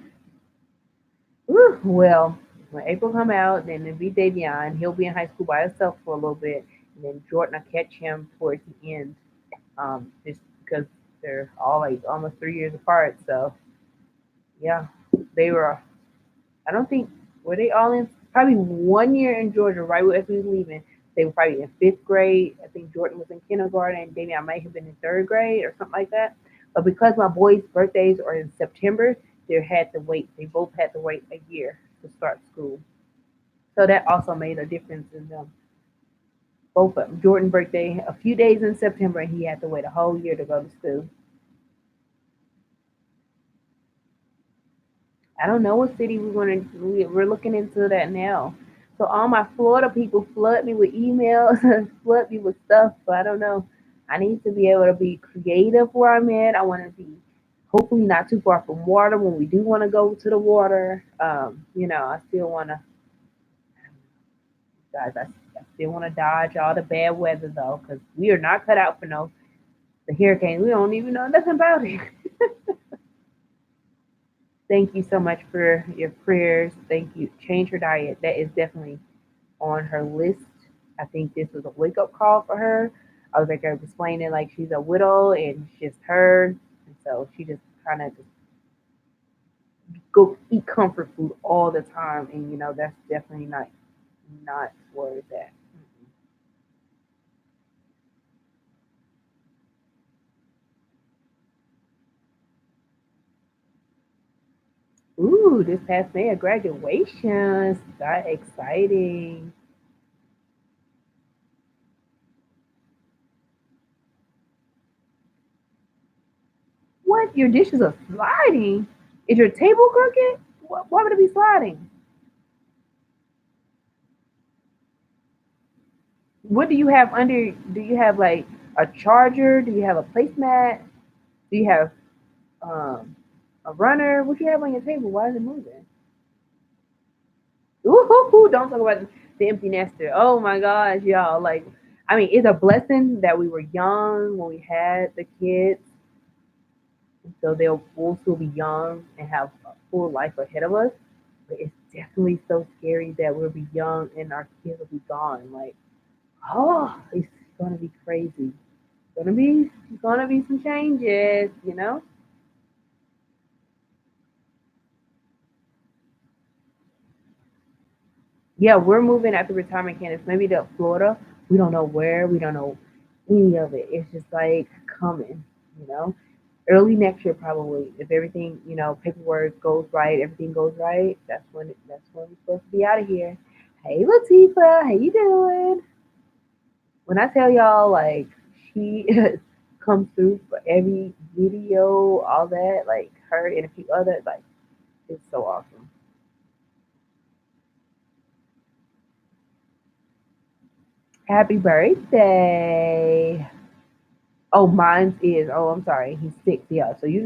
Whew. Well, when April come out, then it'll be Davion. He'll be in high school by himself for a little bit, and then Jordan will catch him towards the end. Just because they're all like almost 3 years apart. So yeah, they were. I don't think were they all in probably one year in Georgia right as we was leaving. They were probably in 5th grade. I think Jordan was in kindergarten, and maybe I might have been in 3rd grade or something like that. But because my boys' birthdays are in September, they had to wait. They both had to wait a year to start school. So that also made a difference in them. Both of them. Jordan's birthday a few days in September, and he had to wait a whole year to go to school. I don't know what city we want to. We're looking into that now. So all my Florida people flood me with emails, flood me with stuff. So I don't know. I need to be able to be creative where I'm at. I want to be hopefully not too far from water when we do want to go to the water. I still want to, guys. I still want to dodge all the bad weather though, because we are not cut out for no the hurricane. We don't even know nothing about it. Thank you so much for your prayers. Thank you. Change her diet. That is definitely on her list. I think this was a wake up call for her. I was like, I was explaining like she's a widow and it's just her, and so she just kind of just go eat comfort food all the time, and that's definitely not where it's at. Ooh, this past May of graduation, that exciting. What? Your dishes are sliding? Is your table crooked? Why would it be sliding? What do you have under? Do you have like a charger? Do you have a placemat? Do you have um, a runner? What do you have on your table? Why is it moving? Ooh, don't talk about the empty nester. Oh my gosh, y'all! Like, I mean, it's a blessing that we were young when we had the kids, and so we'll still be young and have a full life ahead of us. But it's definitely so scary that we'll be young and our kids will be gone. Like, oh, it's gonna be crazy. Gonna be some changes. Yeah, we're moving at the retirement campus, maybe to Florida. We don't know where, we don't know any of it. It's just like coming, you know. Early next year probably, if everything, paperwork goes right, everything goes right, that's when we're supposed to be out of here. Hey Latifah, how you doing? When I tell y'all like she comes through for every video, all that, like her and a few others, like it's so awesome. Happy birthday. Oh, mine is. Oh, I'm sorry. He's 6. Yeah. So he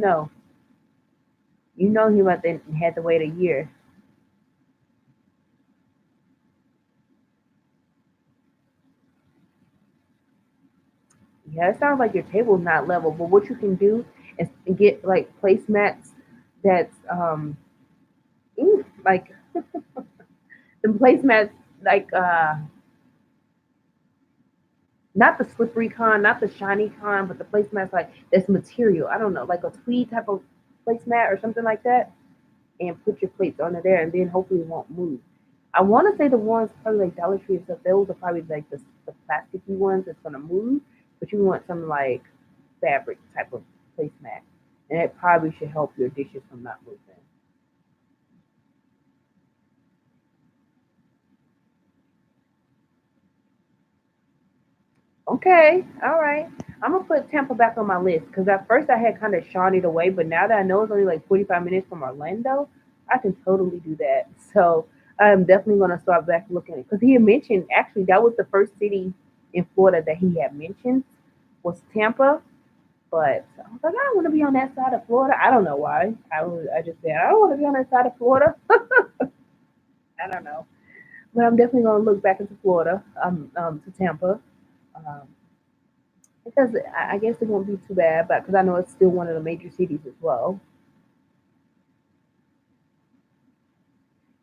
must have had to wait a year. Yeah, it sounds like your table's not level. But what you can do is get like placemats that's like the placemats like not the slippery kind, not the shiny kind, but the placemats like that's material. I don't know, like a tweed type of placemat or something like that, and put your plates under there, and then hopefully it won't move. I want to say the ones probably like Dollar Tree and stuff. Those are probably like the plasticky ones that's gonna move, but you want some like fabric type of placemat, and it probably should help your dishes from not moving. Okay, all right. I'm gonna put Tampa back on my list because at first I had kind of shot it away, but now that I know it's only like 45 minutes from Orlando, I can totally do that. So I'm definitely gonna start back looking at because he had mentioned actually that was the first city in Florida that he had mentioned was Tampa. But I was like, I don't want to be on that side of Florida. I don't know why. I just said I don't want to be on that side of Florida. I don't know, but I'm definitely gonna look back into Florida, to Tampa. Um, because I guess it won't be too bad, but because I know it's still one of the major cities as well.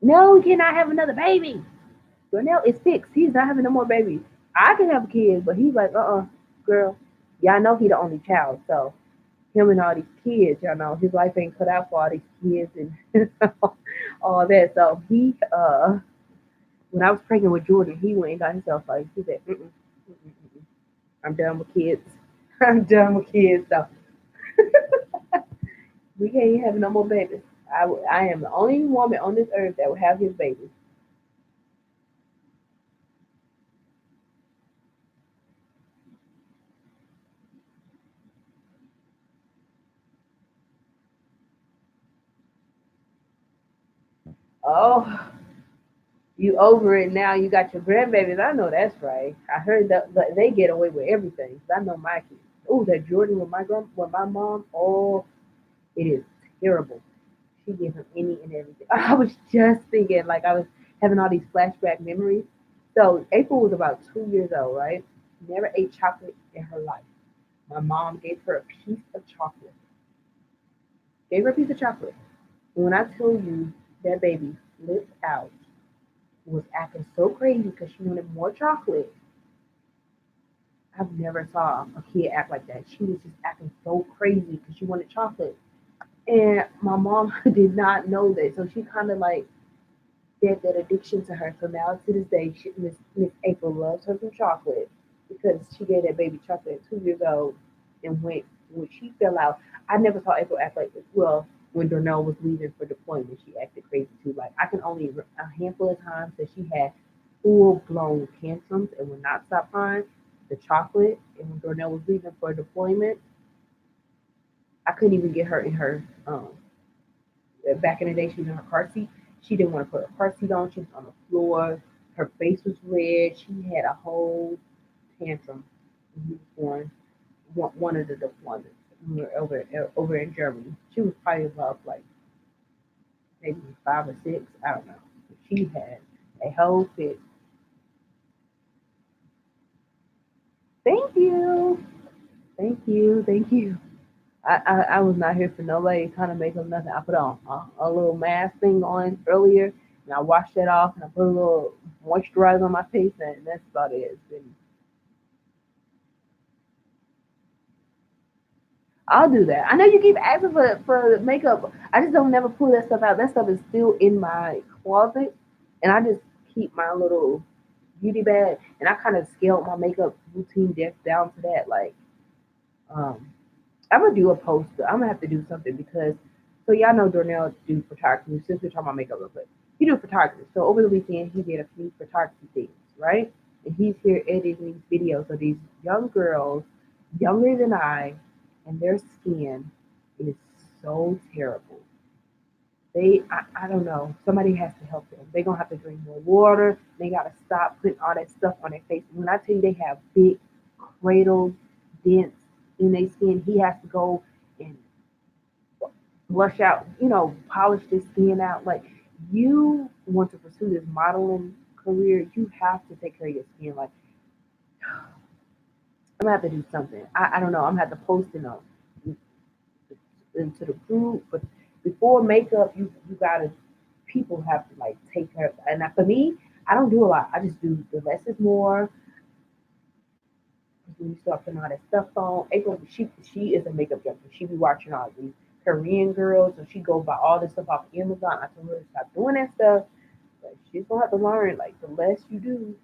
No, he cannot have another baby. Darnell is fixed. He's not having no more babies. I can have kids, but he's like, girl. Yeah, I know he the only child, so him and all these kids, y'all know his life ain't cut out for all these kids and all that. So when I was pregnant with Jordan, he went and got himself like he said, mm-mm. I'm done with kids. I'm done with kids. So we can't have no more babies. I am the only woman on this earth that will have his baby. Oh, you over it now. You got your grandbabies. I know that's right. I heard that they get away with everything. 'Cause I know my kids. Oh, that Jordan with my mom. Oh, it is terrible. She gives him any and everything. I was just thinking, like I was having all these flashback memories. So April was about 2 years old, right? Never ate chocolate in her life. My mom gave her a piece of chocolate. Gave her a piece of chocolate. And when I tell you that baby flipped out, was acting so crazy because she wanted more chocolate. I've never saw a kid act like that. She was just acting so crazy because she wanted chocolate. And my mom did not know that. So she kind of like fed that addiction to her. So now to this day, Miss April loves her some chocolate because she gave that baby chocolate at 2 years old. And when she fell out, I never saw April act like this. Well, when Darnell was leaving for deployment, she acted crazy too. Like I can only a handful of times that she had full blown tantrums and would not stop crying. The chocolate, and when Darnell was leaving for deployment, I couldn't even get her in her back in the day, she was in her car seat. She didn't want to put her car seat on. She was on the floor. Her face was red. She had a whole tantrum when he was born. One of the deployments we were over in Germany. She was probably about like maybe 5 or 6. I don't know. She had a whole fit. Thank you. Thank you. Thank you. I was not here for nobody kind of make up nothing. I put a little mask thing on earlier, and I washed that off, and I put a little moisturizer on my face, and that's about it. It's been, I'll do that. I know you keep asking for makeup. I just don't never pull that stuff out. That stuff is still in my closet, and I just keep my little beauty bag, and I kind of scaled my makeup routine down to that. Like, um, I'm gonna do a poster. I'm gonna have to do something because so y'all know Darnell do photography. Since we're talking about makeup real quick, he do photography. So over the weekend he did a few photography things, right? And he's here editing these videos of these young girls, younger than I, and their skin is so terrible. I don't know. Somebody has to help them. They're gonna have to drink more water. They gotta stop putting all that stuff on their face. When I tell you they have big cradle dents in their skin, he has to go and blush out, polish the skin out. Like you want to pursue this modeling career, you have to take care of your skin. Like I'm gonna have to do something. I don't know. I'm gonna have to post into the group, but before makeup, you gotta people have to like take care of. And for me, I don't do a lot. I just do the less is more. When you start putting all that stuff on, April, she is a makeup junkie. She be watching all these Korean girls, and she goes buy all this stuff off Amazon. I told her to stop doing that stuff, but she's gonna have to learn. Like the less you do,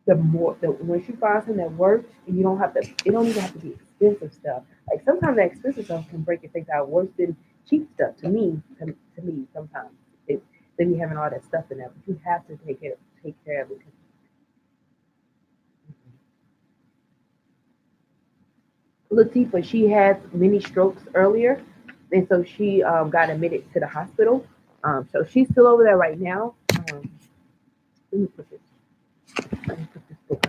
the more. The when she finds something that works, and you don't have to. It don't even have to be expensive stuff. Like sometimes that expensive stuff can break your face out worse than cheap stuff. To me, sometimes it they be having all that stuff in there, but you have to take care of it. Latifah, she had many strokes earlier, and so she got admitted to the hospital. So she's still over there right now. Let me put this. Let me put this book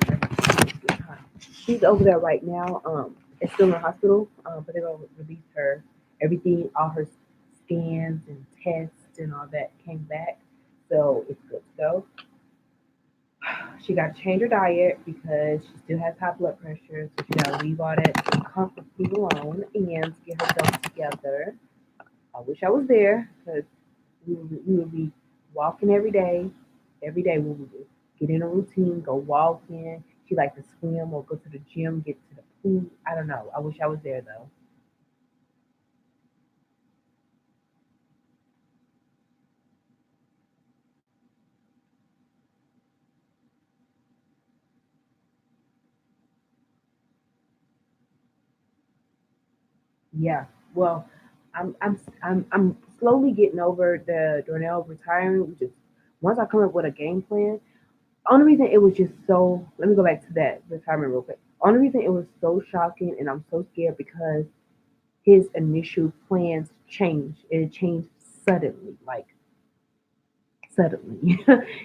on. She's over there right now. It's still in the hospital, but they're gonna release her. Everything, all her scans and tests and all that came back, so it's good to go. She got to change her diet because she still has high blood pressure, so she got to leave all that comfort food alone and get herself together. I wish I was there because we would be walking every day. Every day we would get in a routine, go walking. She likes to swim or go to the gym, get to the pool. I don't know. I wish I was there though. Yeah. Well, I'm slowly getting over the Darnell retiring. Which is once I come up with a game plan. Only reason it was just so. Let me go back to that retirement real quick. Only reason it was so shocking and I'm so scared because his initial plans changed. It changed suddenly, suddenly.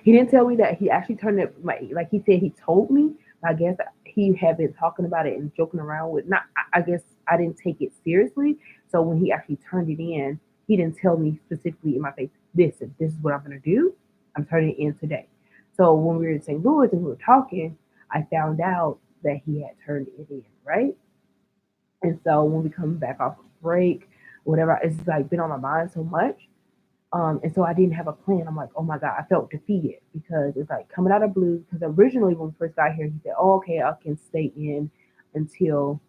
He didn't tell me that he actually turned it like he said he told me. I guess he had been talking about it and joking around with not I guess I didn't take it seriously. So when he actually turned it in, he didn't tell me specifically in my face, this is what I'm gonna do. I'm turning it in today. So when we were in St. Louis and we were talking, I found out that he had turned it in, right? And so when we come back off of break, whatever, it's like been on my mind so much. And so I didn't have a plan. I'm like, oh my God, I felt defeated because it's like coming out of blue. Because originally when we first got here, he said, oh, okay, I can stay in until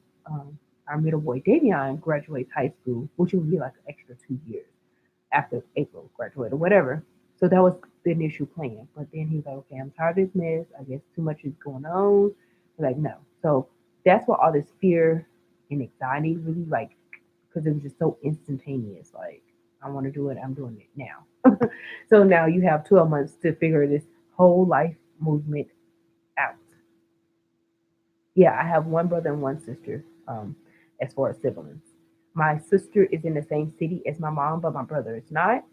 our middle boy Davion graduates high school, which would be like an extra 2 years after April graduate or whatever. So that was the initial plan. But then he was like, okay, I'm tired of this mess. I guess too much is going on. I'm like, no. So that's where all this fear and anxiety really like, because it was just so instantaneous. Like, I want to do it. I'm doing it now. So now you have 12 months to figure this whole life movement out. Yeah, I have one brother and one sister. As far as siblings, my sister is in the same city as my mom, but my brother is not.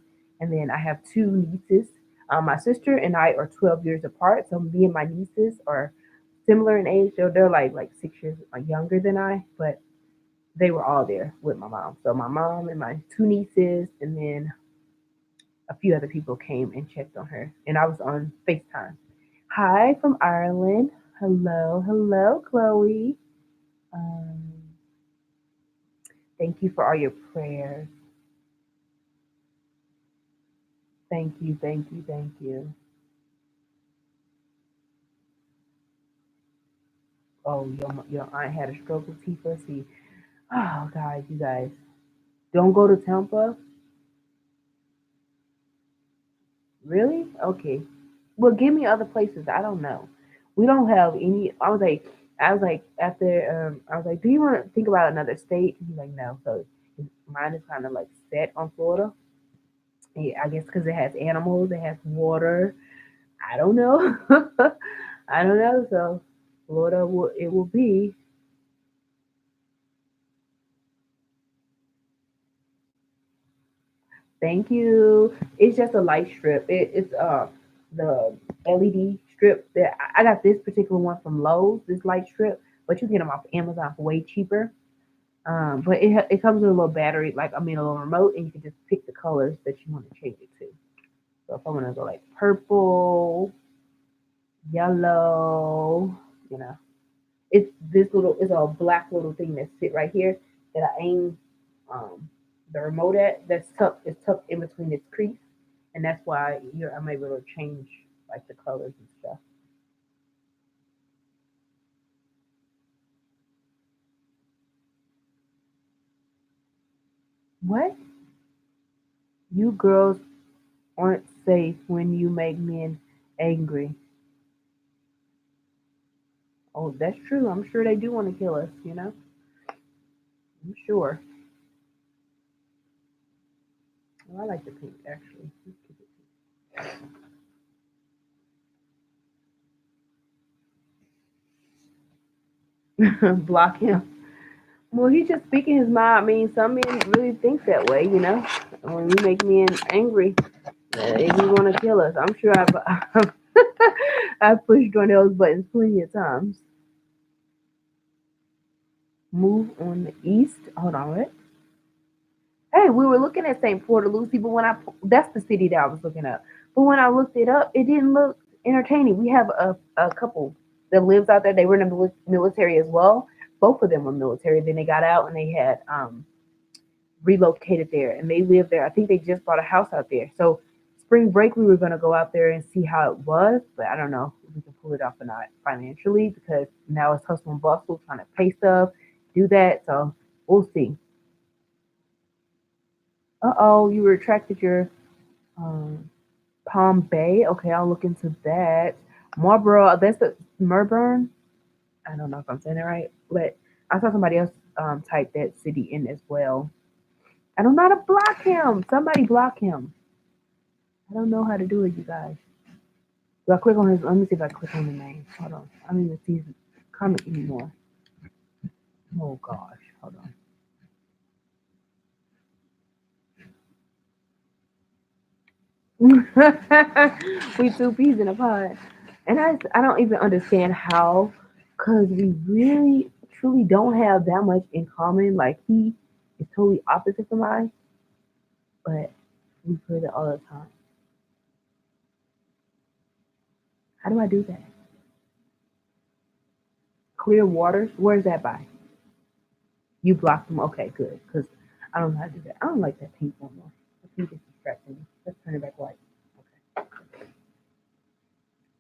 And then I have two nieces. My sister and I are 12 years apart, so me and my nieces are similar in age. So they're like 6 years younger than I, but they were all there with my mom. So my mom and my two nieces, and then a few other people came and checked on her, and I was on FaceTime. Hi from Ireland. Hello, hello, Chloe. Um, Thank you for all your prayers. Thank you, thank you, thank you. Oh, your aunt had a stroke with Tifa. See, oh God, you guys don't go to Tampa. Really? Okay. Well, give me other places. I don't know. We don't have any. I was like, after, I was like, do you want to think about another state? He's like, no. So mine is kind of like set on Florida. Yeah, I guess because it has animals, it has water. I don't know. I don't know. So Florida will it will be. Thank you. It's just a light strip. It's the LED strip that I got this particular one from Lowe's. This light strip, but you can get them off Amazon for way cheaper. But it comes with a little battery, like I mean a little remote, and you can just pick the colors that you want to change it to. So if I want to go like purple, yellow, you know, it's a black little thing that sit right here that I aim um the remote at. That's tucked it's tucked in between its crease, and that's why I'm able to change like the colors and stuff. What? You girls aren't safe when you make men angry. Oh, that's true. I'm sure they do want to kill us, you know? I'm sure. Well, I like the pink actually. Block him. Well, he's just speaking his mind. I mean, some men really think that way, you know? When we make men angry, they just want to kill us. I'm sure I've pushed on those buttons plenty of times. Move on the east. Hold on, what? Hey, we were looking at St. Port of Lucie, but that's the city that I was looking up. But when I looked it up, it didn't look entertaining. We have a couple that lives out there. They were in the military as well. Both of them were military. Then they got out and they had relocated there, and they live there. I think they just bought a house out there. So spring break, we were gonna go out there and see how it was, but I don't know if we can pull it off or not financially because now it's hustle and bustle trying to pay stuff, do that. So we'll see. Oh, you retracted your um, Palm Bay. Okay, I'll look into that. Marlboro, that's the Merburn. I don't know if I'm saying it right, but I saw somebody else type that city in as well. I don't know how to block him. Somebody block him. I don't know how to do it, you guys. Do I click on his? Let me see if I click on the name. Hold on. I don't even see his comment anymore. Oh gosh. Hold on. We two peas in a pod. And I don't even understand how, because we really truly don't have that much in common. Like he is totally opposite from I, but we put it all the time. How do I do that? Clear waters? Where's that by? You blocked them. Okay, good. Because I don't know how to do that. I don't like that pink no more. I think it's distracting me. Let's turn it back white. Okay.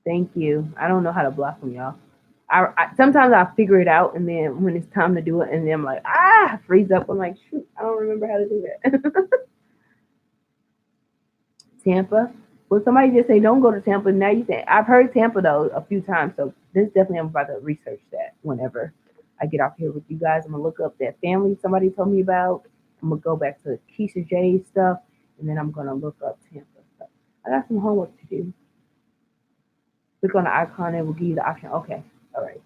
Thank you. I don't know how to block them, y'all. I sometimes I figure it out, and then when it's time to do it, and then I'm like, freeze up. I'm like, shoot, I don't remember how to do that. Tampa. Well, somebody just say don't go to Tampa. Now you say I've heard Tampa though a few times, so this definitely I'm about to research that whenever I get off here with you guys. I'm gonna look up that family somebody told me about. I'm gonna go back to Keisha J stuff, and then I'm gonna look up Tampa stuff. I got some homework to do. Click on the icon and it will give you the option. Okay, all right,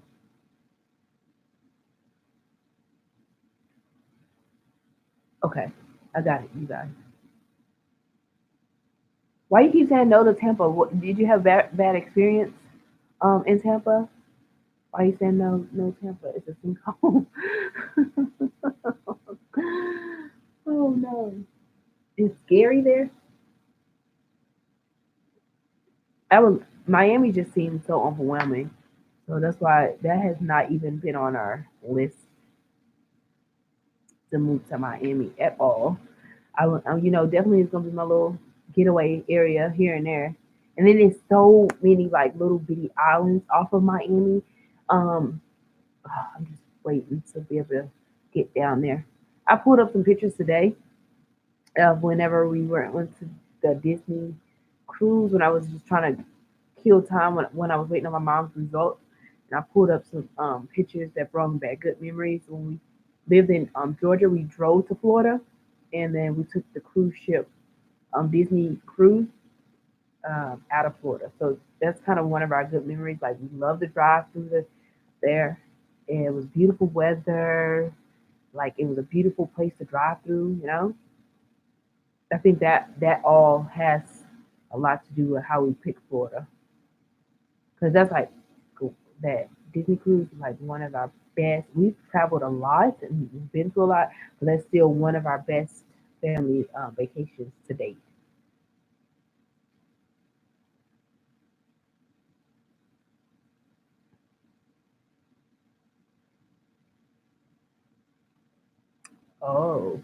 okay, I got it, you guys. Why you keep saying no to Tampa? What, did you have bad experience in Tampa? Why you saying no, no Tampa? It's a sinkhole. Oh no, it's scary there. I was Miami just seems so overwhelming, so that's why that has not even been on our list to move to Miami at all. Definitely it's gonna be my little getaway area here and there. And then there's so many like little bitty islands off of Miami. Um, I'm just waiting to be able to get down there. I pulled up some pictures today of whenever we went to the Disney cruise when I was just trying to kill time when I was waiting on my mom's results. And I pulled up some pictures that brought me back good memories. When we lived in Georgia, we drove to Florida, and then we took the cruise ship, Disney cruise, out of Florida. So that's kind of one of our good memories. Like we love to drive through there, and it was beautiful weather. Like it was a beautiful place to drive through. I think that all has a lot to do with how we pick Florida, because that's like that Disney cruise is like one of our best. We've traveled a lot and we've been to a lot, but that's still one of our best family vacations to date. Oh,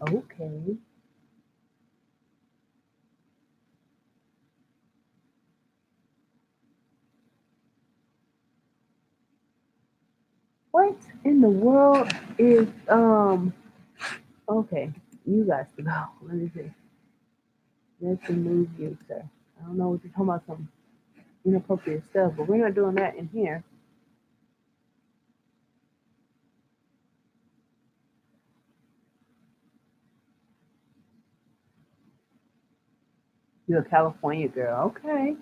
okay. What in the world is okay? You guys to go. Let me see. Let's remove you, sir. I don't know what you're talking about, some inappropriate stuff, but we're not doing that in here. You're a California girl, okay?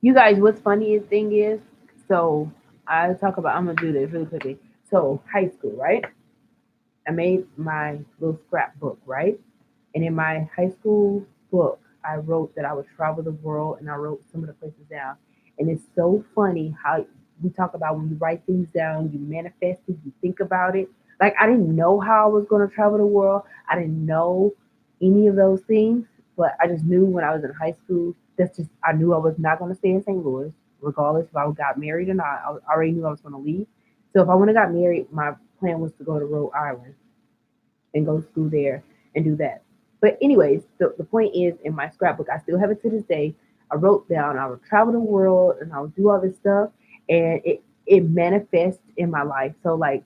You guys, what's funny thing is, so I talk about. I'm gonna do this really quickly. So high school, right? I made my little scrapbook, right? And in my high school book, I wrote that I would travel the world, and I wrote some of the places down. And it's so funny how we talk about when you write things down, you manifest it, you think about it. Like I didn't know how I was going to travel the world. I didn't know any of those things, but I just knew when I was in high school. That's just I knew I was not going to stay in St. Louis, regardless if I got married or not. I already knew I was going to leave. So if I would have got married, my plan was to go to Rhode Island and go to school there and do that. But anyways, the point is in my scrapbook, I still have it to this day. I wrote down I would travel the world and I would do all this stuff, and it manifests in my life. So like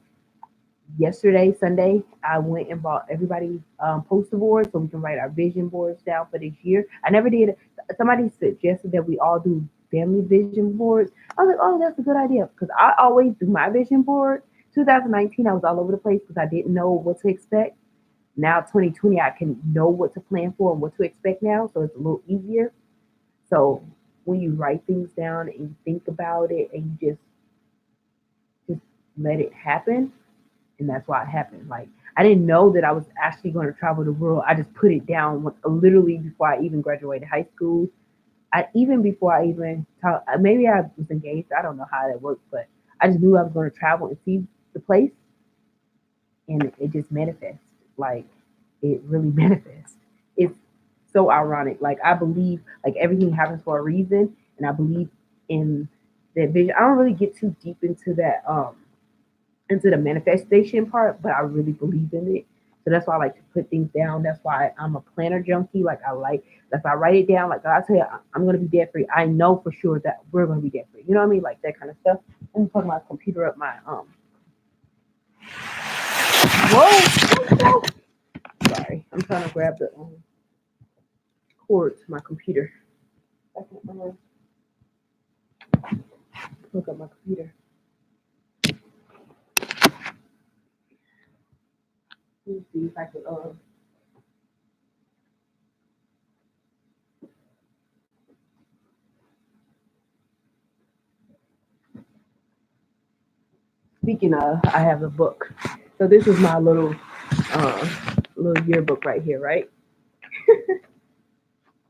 yesterday, Sunday, I went and bought everybody poster boards so we can write our vision boards down for this year. I never did. Somebody suggested that we all do family vision boards. I was like, oh, that's a good idea because I always do my vision board. 2019, I was all over the place because I didn't know what to expect. Now 2020, I can know what to plan for and what to expect now, so it's a little easier. So when you write things down and you think about it and you just let it happen, and that's why it happened. Like I didn't know that I was actually going to travel the world. I just put it down literally before I even graduated high school. I even before I even talk, maybe I was engaged. I don't know how that worked, but I just knew I was going to travel and see the place, and it just manifests. Like it really manifests. It's so ironic. Like I believe like everything happens for a reason, and I believe in that vision. I don't really get too deep into the manifestation part, but I really believe in it. So that's why I like to put things down. That's why I'm a planner junkie. Like I like that's why I write it down. Like I tell you, I'm gonna be debt free. I know for sure that we're gonna be debt free. You know what I mean? Like that kind of stuff. I'm putting my computer up my whoa. Sorry, I'm trying to grab the cord to my computer. I can hook up my computer. Let me see if I can speaking of, I have a book. So this is my uh little yearbook right here, right?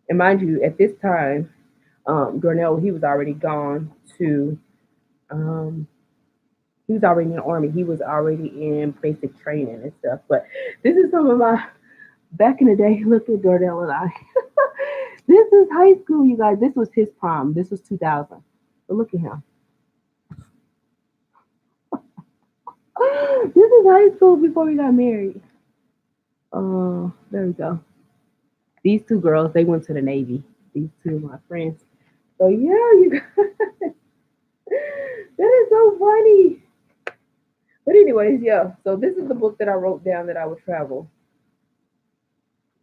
And mind you, at this time, Darnell he was already gone to um he was already in the army. He was already in basic training and stuff. But this is some of my back in the day. Look at Darnell and I. This is high school, you guys. This was his prom. This was 2000. But look at him. This is high school before we got married. There we go. These two girls, they went to the Navy. These two of my friends. So yeah, you guys, that is so funny. But anyways, yeah. So this is the book that I wrote down that I would travel.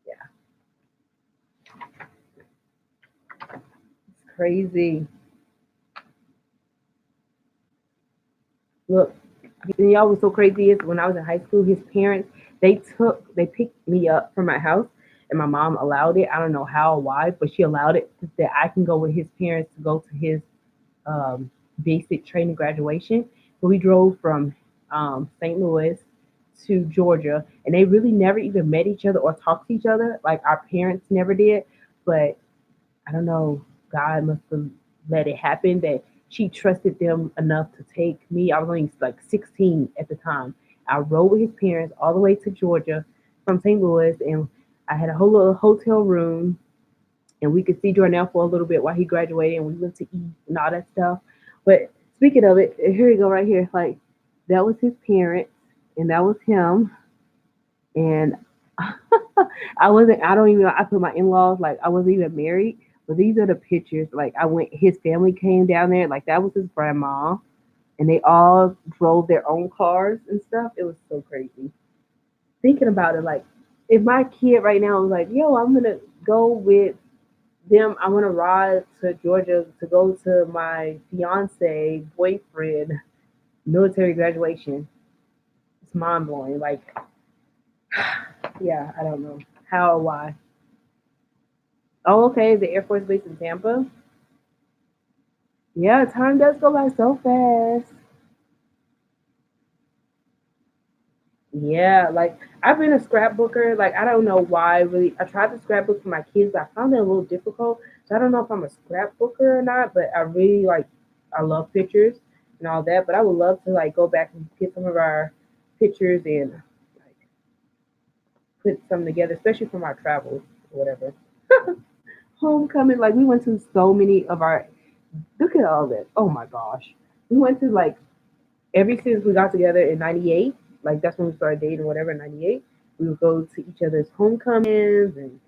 Yeah, it's crazy. Look, and y'all was so crazy is when I was in high school, his parents they picked me up from my house and my mom allowed it. I don't know how or why, but she allowed it that I can go with his parents to go to his um, basic training graduation. So we drove from St. Louis to Georgia, and they really never even met each other or talked to each other. Like our parents never did, but I don't know. God must have let it happen that she trusted them enough to take me. I was only like 16 at the time. I rode with his parents all the way to Georgia from St. Louis, and I had a whole little hotel room, and we could see Jornell for a little bit while he graduated, and we went to eat and all that stuff. But speaking of it, here you go right here. Like that was his parents, and that was him, and I wasn't. I don't even. I put my in laws like I wasn't even married. But these are the pictures. Like I went. His family came down there. Like that was his grandma, and they all drove their own cars and stuff. It was so crazy. Thinking about it, like if my kid right now was like, "Yo, I'm gonna go with them. I want to ride to Georgia to go to my fiance boyfriend military graduation." It's mind blowing. Like, yeah, I don't know how or why. Oh, okay, the Air Force Base in Tampa. Yeah, time does go by so fast. Yeah, like I've been a scrapbooker. Like I don't know why really. I tried to scrapbook for my kids, but I found it a little difficult. So I don't know if I'm a scrapbooker or not. But I really like. I love pictures and all that. But I would love to like go back and get some of our pictures and like put some together, especially from our travels or whatever. Homecoming, like we went to so many of our. Look at all this. Oh my gosh, we went to like ever since we got together in '98, like that's when we started dating, whatever, in '98, we would go to each other's homecomings and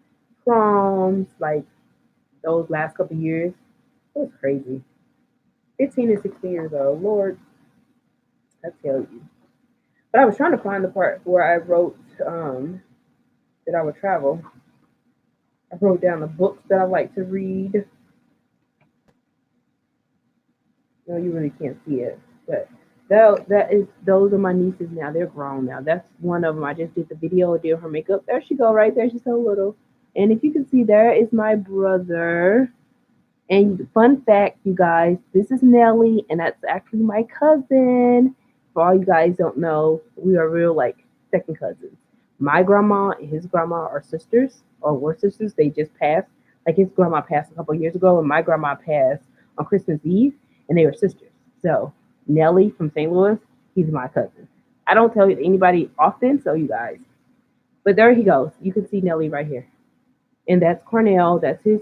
proms, like those last couple of years. It was crazy. 15 and 16 years old, Lord, I tell you. But I was trying to find the part where I wrote that I would travel. I wrote down the books that I like to read. No, you really can't see it, but that is those are my nieces now. They're grown now. That's one of them. I just did the video, did her makeup. There she go, right there. She's so little. And if you can see, there is my brother. And fun fact, you guys, this is Nelly, and that's actually my cousin. For all you guys don't know, we are real like second cousins. My grandma and his grandma are sisters, or were sisters. They just passed. Like his grandma passed a couple years ago, and my grandma passed on Christmas Eve, and they were sisters. So Nelly from St. Louis, he's my cousin. I don't tell anybody often, so you guys. But there he goes. You can see Nelly right here, and that's Cornell. That's his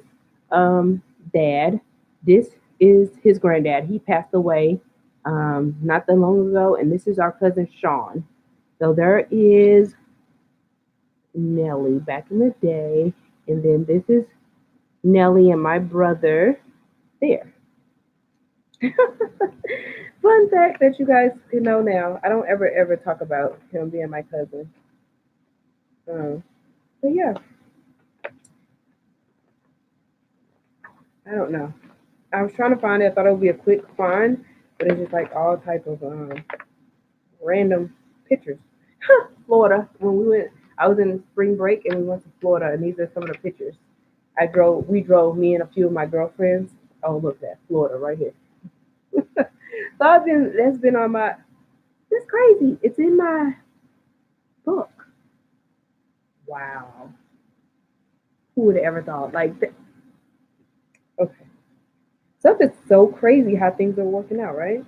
um, dad. This is his granddad. He passed away not that long ago, and this is our cousin Sean. So there is Nelly back in the day, and then this is Nelly and my brother there. Fun fact that you guys can know now. I don't ever talk about him being my cousin. Um, but yeah, I don't know. I was trying to find it. I thought it would be a quick find, but it's just like all type of random pictures. Florida. When we went, I was in spring break and we went to Florida, and these are some of the pictures. We drove, me and a few of my girlfriends. Oh, look, that Florida right here. So that's been on my, that's crazy. It's in my book. Wow. Who would have ever thought? Okay. Stuff is so crazy how things are working out, right?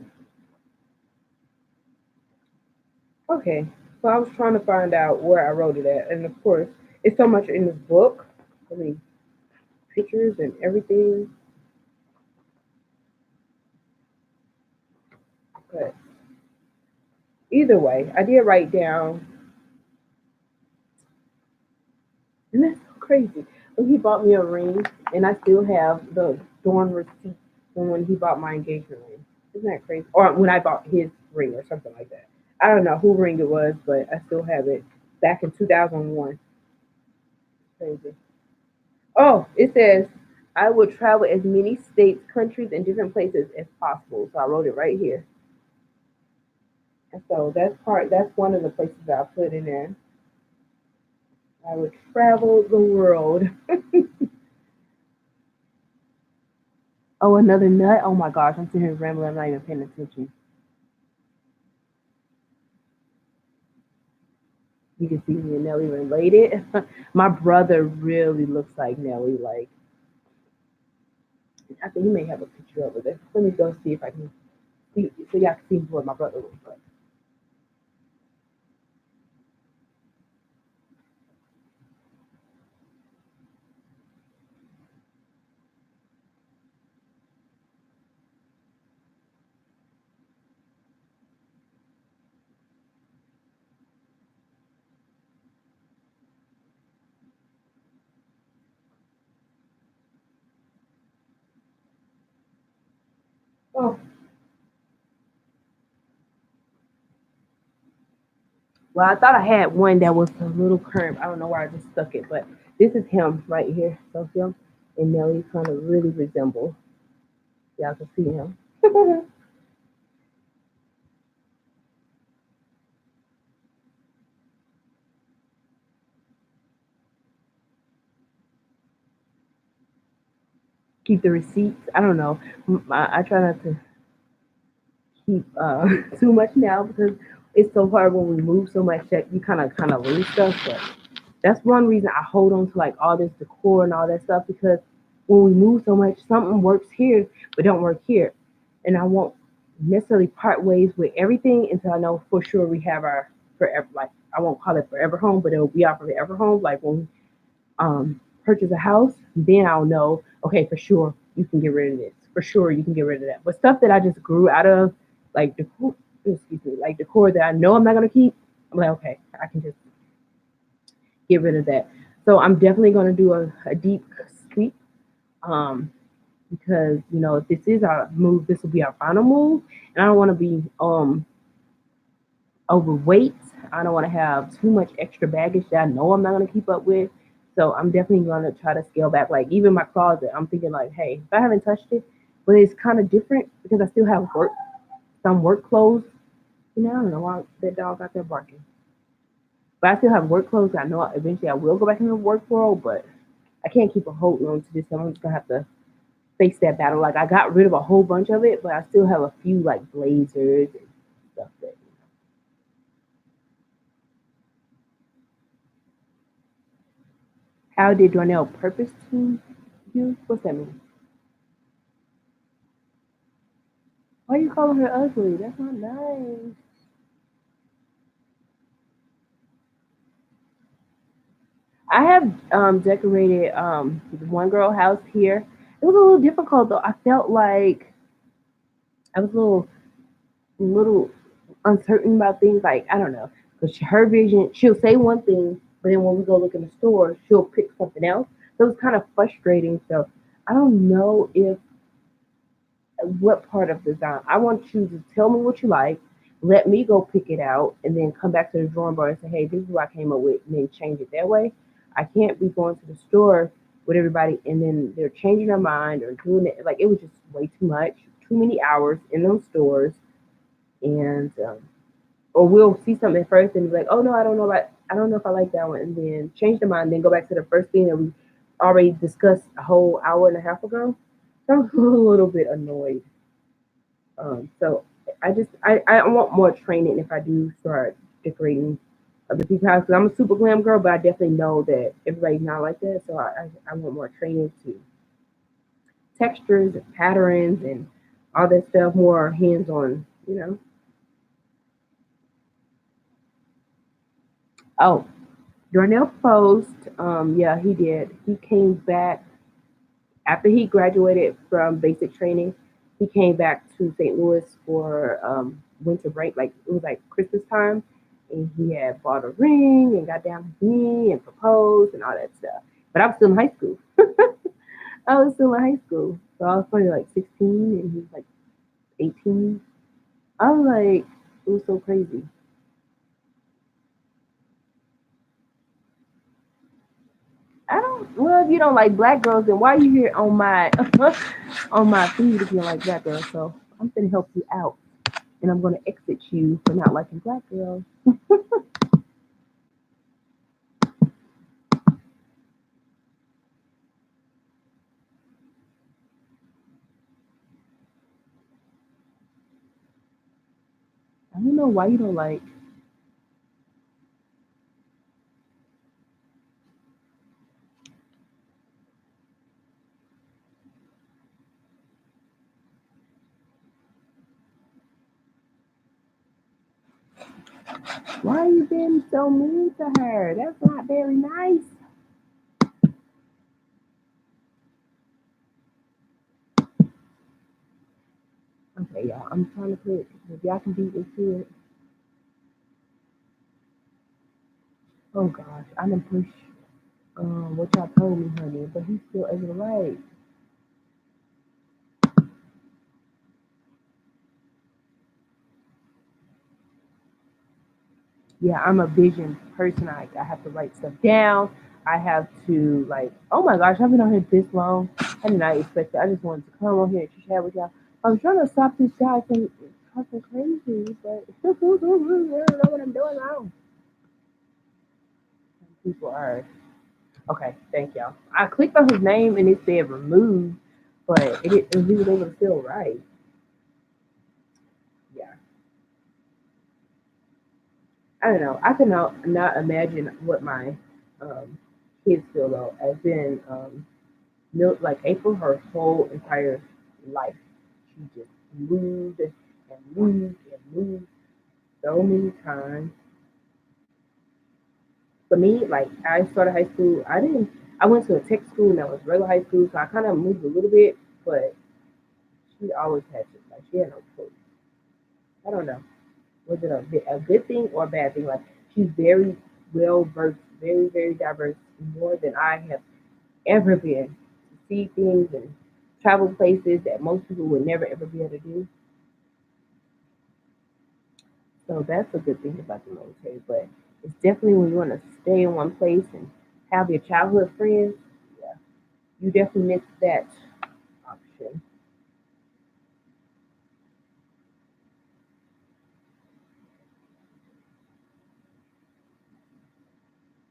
Okay. So I was trying to find out where I wrote it at. And of course, it's so much in this book. I mean, pictures and everything. But either way, I did write down, and that's so crazy. Well, he bought me a ring, and I still have the Dorn receipt from when he bought my engagement ring. Isn't that crazy? Or when I bought his ring or something like that. I don't know who ring it was, but I still have it back in 2001. Crazy. Oh, it says, I would travel as many states, countries, and different places as possible. So I wrote it right here. And so that's one of the places that I put in there. I would travel the world. Oh, another nut. Oh my gosh, I'm sitting here rambling. I'm not even paying attention. You can see me and Nelly related. My brother really looks like Nelly. Like, I think he may have a picture over there. Let me go see if I can see, so y'all can see what my brother looks like. Oh, well, I thought I had one that was a little curved. I don't know where I just stuck it, but this is him right here. So him and Nelly kind of really resemble. Y'all can see him. Keep the receipts. I don't know. I try not to keep too much now because it's so hard when we move so much that you kind of lose stuff. But that's one reason I hold on to like all this decor and all that stuff, because when we move so much, something works here but don't work here, and I won't necessarily part ways with everything until I know for sure we have our forever. Like, I won't call it forever home, but it'll be our forever home. Like when we purchase a house, then I'll know, okay, for sure you can get rid of this. For sure you can get rid of that. But stuff that I just grew out of, like decor, excuse me, like decor that I know I'm not gonna keep, I'm like, okay, I can just get rid of that. So I'm definitely gonna do a deep sweep. Um, because if this is our move, this will be our final move, and I don't want to be overweight. I don't want to have too much extra baggage that I know I'm not going to keep up with. So I'm definitely going to try to scale back. Like even my closet, I'm thinking like, hey, if I haven't touched it, but it's kind of different because I still have some work clothes. You know, I don't know why that dog out there barking, but I still have work clothes. I know eventually I will go back into the work world, but I can't keep a holding on to this. So I'm just gonna have to face that battle. Like I got rid of a whole bunch of it, but I still have a few like blazers and stuff that. How did Darnell purpose to you? What's that mean? Why are you calling her ugly? That's not nice. I have decorated one girl house here. It was a little difficult though. I felt like I was a little uncertain about things. Like I don't know, because her vision, she'll say one thing, but then when we go look in the store, she'll pick something else. So it's kind of frustrating. So I don't know if what part of design. I want you to tell me what you like. Let me go pick it out, and then come back to the drawing board and say, "Hey, this is what I came up with," and then change it that way. I can't be going to the store with everybody, and then they're changing their mind or doing it. Like it was just way too much, too many hours in those stores, and or we'll see something first and be like, "Oh no, I don't know if I like that one," and then change the mind, and then go back to the first thing that we already discussed a whole hour and a half ago. So I'm a little bit annoyed. So I want more training if I do start decorating other people's houses. I'm a super glam girl, but I definitely know that everybody's not like that. So I want more training to textures and patterns and all that stuff, more hands on, you know. Oh, Darnell proposed. Yeah, he did. He came back after he graduated from basic training. He came back to St. Louis for winter break, like it was like Christmas time, and he had bought a ring and got down with me and proposed and all that stuff. But I was still in high school. I was still in high school, so I was probably like 16, and he was like 18. I was like, it was so crazy. I don't. Well, if you don't like black girls, then why are you here on my on my feed if you don't like black girls? So I'm gonna help you out, and I'm gonna exit you for not liking black girls. I don't know why you don't like. Why are you being so mean to her? That's not very nice. Okay, y'all. I'm trying to put. If y'all can beat into it. Oh gosh, I done push what y'all told me, honey, but he's still able to write. Yeah, I'm a vision person. I have to write stuff down. I have to like, oh my gosh, I've been on here this long. I did not expect it. I just wanted to come on here and chat with y'all. I was trying to stop this guy from talking crazy, but I don't know what I'm doing now. People are okay. Thank y'all. I clicked on his name and it said remove, but he was able to still write. Yeah, I don't know. I cannot imagine what my um, kids feel though. As in like April, her whole entire life, she just moved and moved and moved so many times. For me, like I started high school, I didn't. I went to a tech school and that was regular high school, so I kind of moved a little bit, but she always had to. Like she had no choice. I don't know. Was it a good thing or a bad thing? Like she's very well versed, very diverse, more than I have ever been. To see things and travel places that most people would never ever be able to do. So that's a good thing about the military. But it's definitely when you want to stay in one place and have your childhood friends, yeah, you definitely miss that option.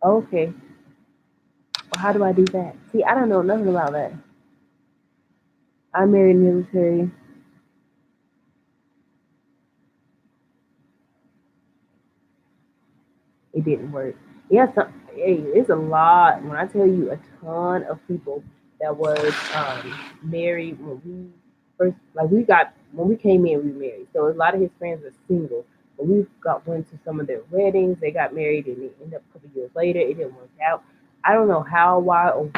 Okay. Well, how do I do that? See, I don't know nothing about that. I married military. It didn't work. Yeah, hey, it's a lot. When I tell you a ton of people that was married when we first, like we got when we came in, we married. So a lot of his friends were single. But we went to some of their weddings. They got married, and it ended up a couple years later. It didn't work out. I don't know how, why, or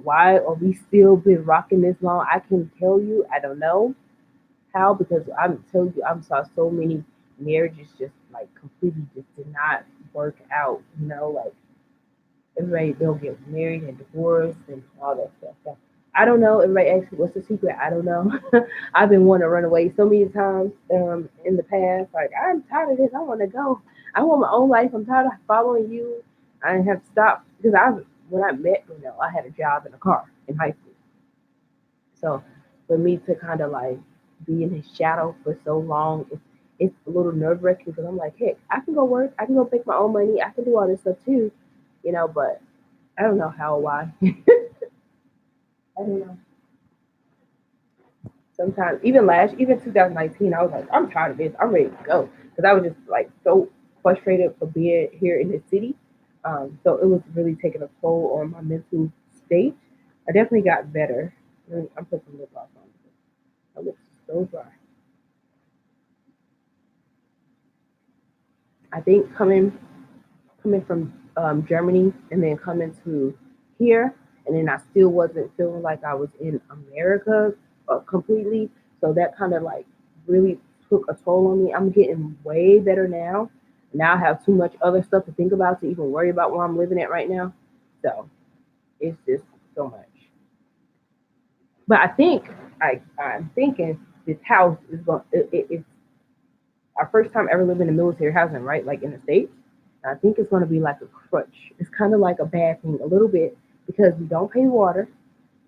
why, or we still been rocking this long. I can tell you, I don't know how because I'm telling you, I saw so many marriages just like completely just did not work out. Like everybody they'll get married and divorced and all that stuff. So I don't know. Everybody asks me what's the secret. I don't know. I've been wanting to run away so many times in the past. Like I'm tired of this. I want to go. I want my own life. I'm tired of following you. I have stopped because I when I met I had a job in a car in high school. So for me to kind of like be in his shadow for so long, it's a little nerve wracking because I'm like, hey, I can go work, I can go make my own money, I can do all this stuff too, but I don't know how or why. I don't know. Sometimes even 2019, I was like, I'm tired of this. I'm ready to go because I was just like so frustrated for being here in the city. So it was really taking a toll on my mental state. I definitely got better. I'm putting some lip gloss on because my lips are so dry. I think coming from Germany and then coming to here, and then I still wasn't feeling like I was in America completely. So that kind of like really took a toll on me. I'm getting way better now. Now I have too much other stuff to think about to even worry about where I'm living at right now. So it's just so much. But I'm thinking this house is going. It's our first time ever living in military housing, right? Like in the States. And I think it's going to be like a crutch. It's kind of like a bad thing a little bit because we don't pay water,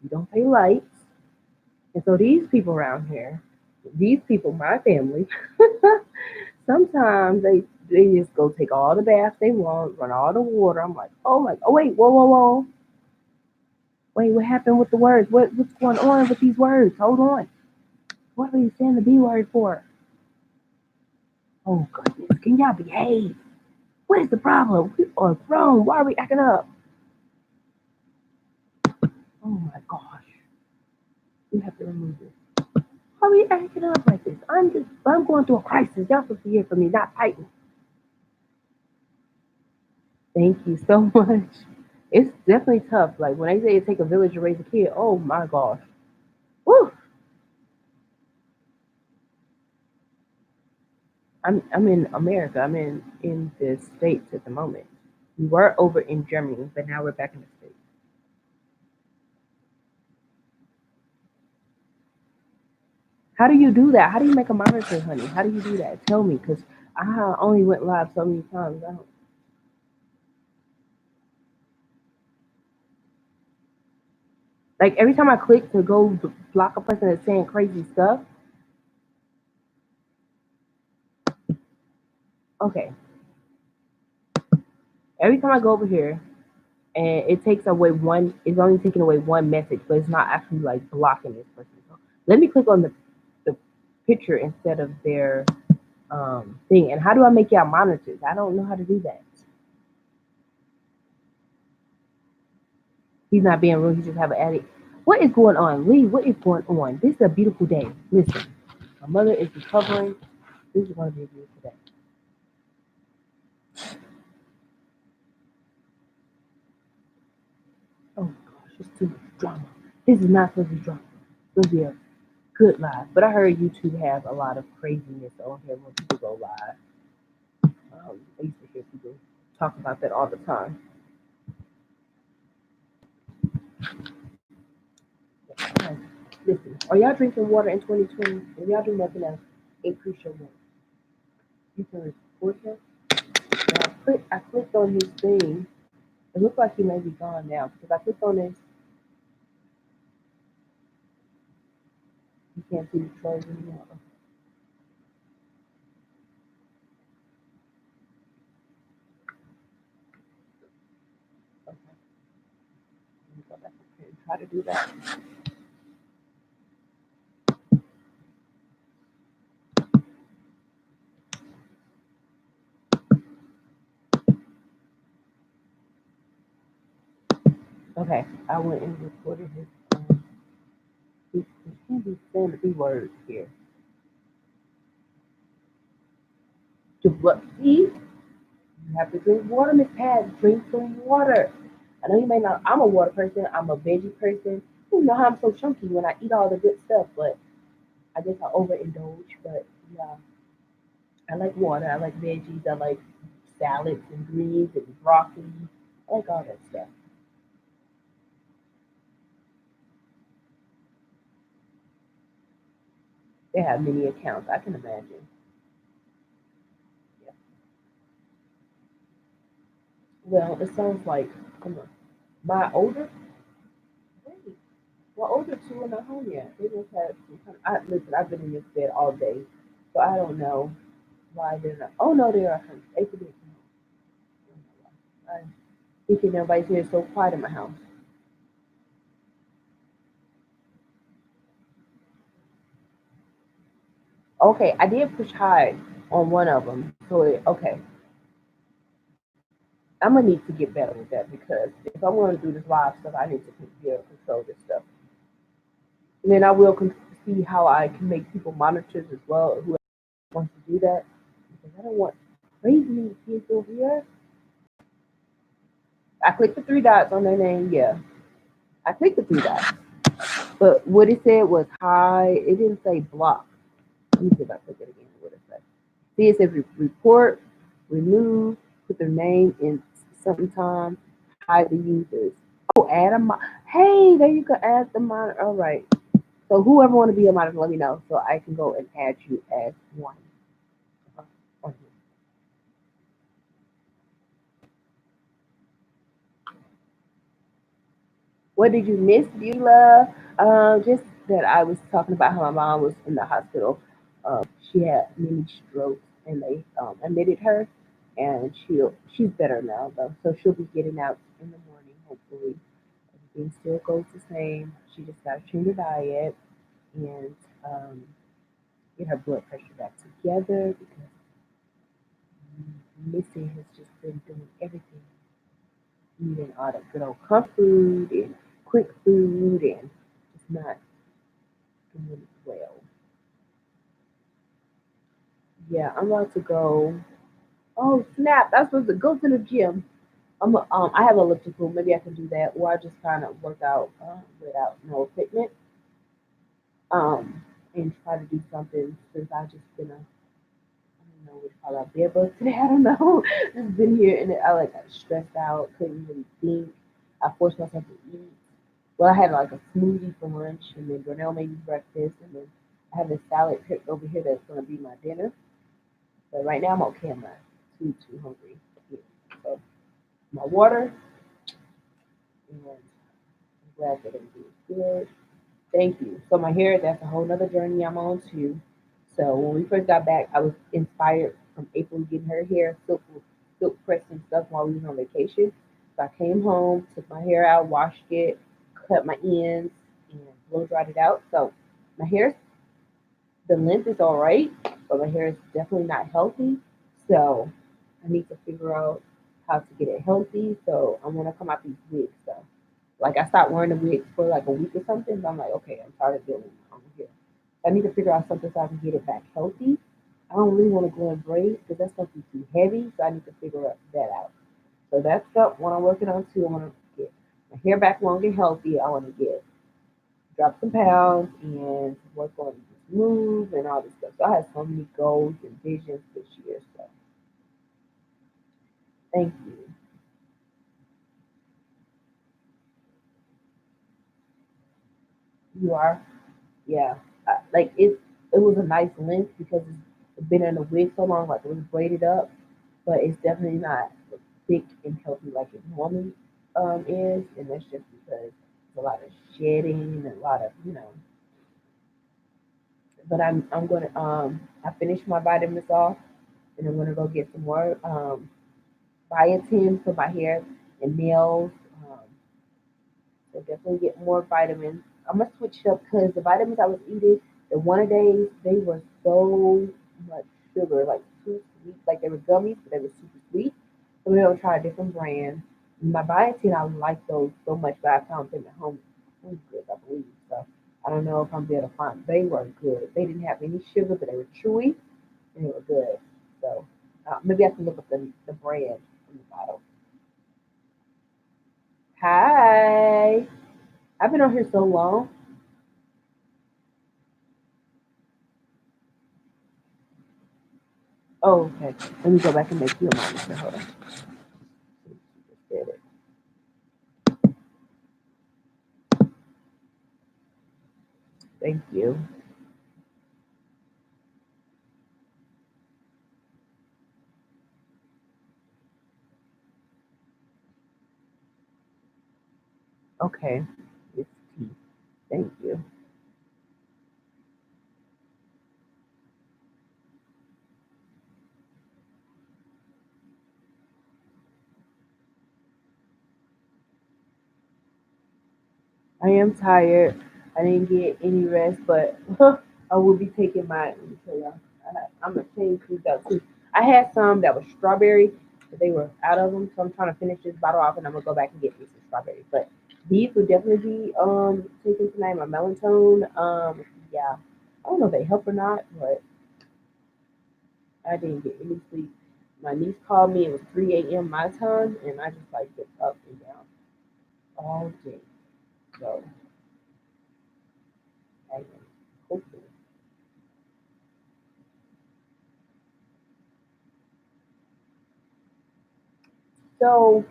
we don't pay lights. And so these people around here, these people, my family, sometimes they just go take all the baths they want, run all the water. I'm like, oh wait, whoa. Wait, what happened with the words? What's going on with these words? Hold on. What are you saying the B word for? Oh goodness, can y'all behave? What is the problem? We are grown. Why are we acting up? Oh my gosh. We have to remove this. Why are we acting up like this? I'm going through a crisis. Y'all supposed to hear from me, not fighting. Thank you so much. It's definitely tough. Like when they say it take a village to raise a kid, oh my gosh. Woo! I'm in America. I'm in the States at the moment. We were over in Germany, but now we're back in the States. How do you do that? How do you make a monitor, honey? How do you do that? Tell me, because I only went live so many times. I don't, like every time I click to go block a person that's saying crazy stuff. Okay, every time I go over here and it takes away one, it's only taking away one message, but it's not actually like blocking this person. So let me click on the picture instead of their thing. And how do I make y'all monitors? I don't know how to do that. He's not being rude. He just have an addict. What is going on, Lee? What is going on? This is a beautiful day. Listen, my mother is recovering. This is going to be a beautiful day. Oh gosh, it's too much drama. This is not supposed to be drama. It's supposed to be a good live. But I heard YouTube has a lot of craziness on here when people go live. I used to hear people talk about that all the time. Like, listen, are y'all drinking water in 2020? If y'all do nothing else, increase your water. You can report that. I clicked on his thing. It looks like he may be gone now because I clicked on this. You can't see the trolls anymore. how to do that. Okay, I went and recorded his. He can't be saying the B words here. See, you have to drink water, Miss Pat. Drink some water. I know you may not. I'm a water person. I'm a veggie person. You know how I'm so chunky when I eat all the good stuff, but I guess I overindulge. But yeah, I like water. I like veggies. I like salads and greens and broccoli. I like all that stuff. They have many accounts. I can imagine. Yeah. Well, it sounds like come on. My older, wait, my older two are not home yet. They just had some kind of. Listen, I've been in this bed all day, so I don't know why they're not. Oh no, they are home. They could be home. I'm thinking everybody's here so quiet in my house. Okay, I did push hide on one of them, so okay. I'm gonna need to get better with that because if I'm gonna do this live stuff, I need to be able to control this stuff. And then I will see how I can make people monitors as well who wants to do that because I don't want crazy kids over here. I clicked the three dots on their name. Yeah, I clicked the three dots, but what it said was hi. It didn't say block. Let me see if I click it again. What it said. See, it says report, remove, put their name in sometime, hide the users. Oh, add a hey, there you go. Add the monitor. All right. So whoever want to be a monitor, let me know so I can go and add you as one. Uh, What did you miss, beauty love? Just that I was talking about how my mom was in the hospital. She had many strokes, and they admitted her, and she's better now though. So she'll be getting out in the morning, hopefully. Everything still goes the same. She just got to change her diet and um, get her blood pressure back together because Missy has just been doing everything, eating all the good old comfort food and quick food and just not doing well. Yeah, I'm about to go. Oh snap! I'm supposed to go to the gym. I have elliptical. Maybe I can do that, or I just kind of work out without no equipment. And try to do something since I just been I don't know what to call out bed bugs today. I don't know. Just been here and I like got stressed out. Couldn't really think. I forced myself to eat. Well, I had like a smoothie for lunch, and then Darnell made me breakfast, and then I have a salad picked over here that's gonna be my dinner. But right now I'm okay. I'm not too hungry. Yeah. So my water, and I'm glad that everything is good. Thank you. So my hair, that's a whole nother journey I'm on too. So when we first got back, I was inspired from April getting her hair silk pressed and stuff while we was on vacation. So I came home, took my hair out, washed it, cut my ends, and blow dried it out. So my hair, the length is all right, but my hair is definitely not healthy. So I need to figure out how to get it healthy. So I'm gonna come out these wigs. So like I stopped wearing the wigs for like a week or something. So I'm like, okay, I'm tired of dealing with my own hair. I need to figure out something so I can get it back healthy. I don't really want to go in braids because that stuff is too heavy. So I need to figure that out. So that's what I'm working on too. I want to get my hair back long and healthy. I want to get drop some pounds and work on this move and all this stuff. So I have so many goals and visions this year. So thank you. You are, yeah. Like it was a nice length because it's been in a wig so long. Like it was braided up, but it's definitely not thick and healthy like it normally is, and that's just because there's a lot of shedding and a lot of But I'm gonna I finished my vitamins off, and I'm gonna go get some more biotin for my hair and nails. Um, So definitely get more vitamins. I'm gonna switch it up because the vitamins I was eating, the one a days, they were so much sugar, like too sweet. Like they were gummies, but they were super sweet. So we're gonna try a different brand. My Valentine, I like those so much, but I found them at home good, I believe. So I don't know if I'm able to find. They were good. They didn't have any sugar, but they were chewy and they were good. So maybe I can look up the brand in the bottle. Hi, I've been on here so long. Oh, okay. Let me go back and make you a monitor. Hold on. Just did it. Thank you. Okay. It's tea. Thank you. I am tired. I didn't get any rest, but I will be taking my. Let me tell y'all. I'm gonna change these out too. I had some that was strawberry, but they were out of them, so I'm trying to finish this bottle off, and I'm gonna go back and get me some strawberries. But these will definitely be taken tonight. My melatonin. Yeah. I don't know if they help or not, but I didn't get any sleep. My niece called me. It was 3 a.m. my time, and I just like get up and down all day. So I am hoping. So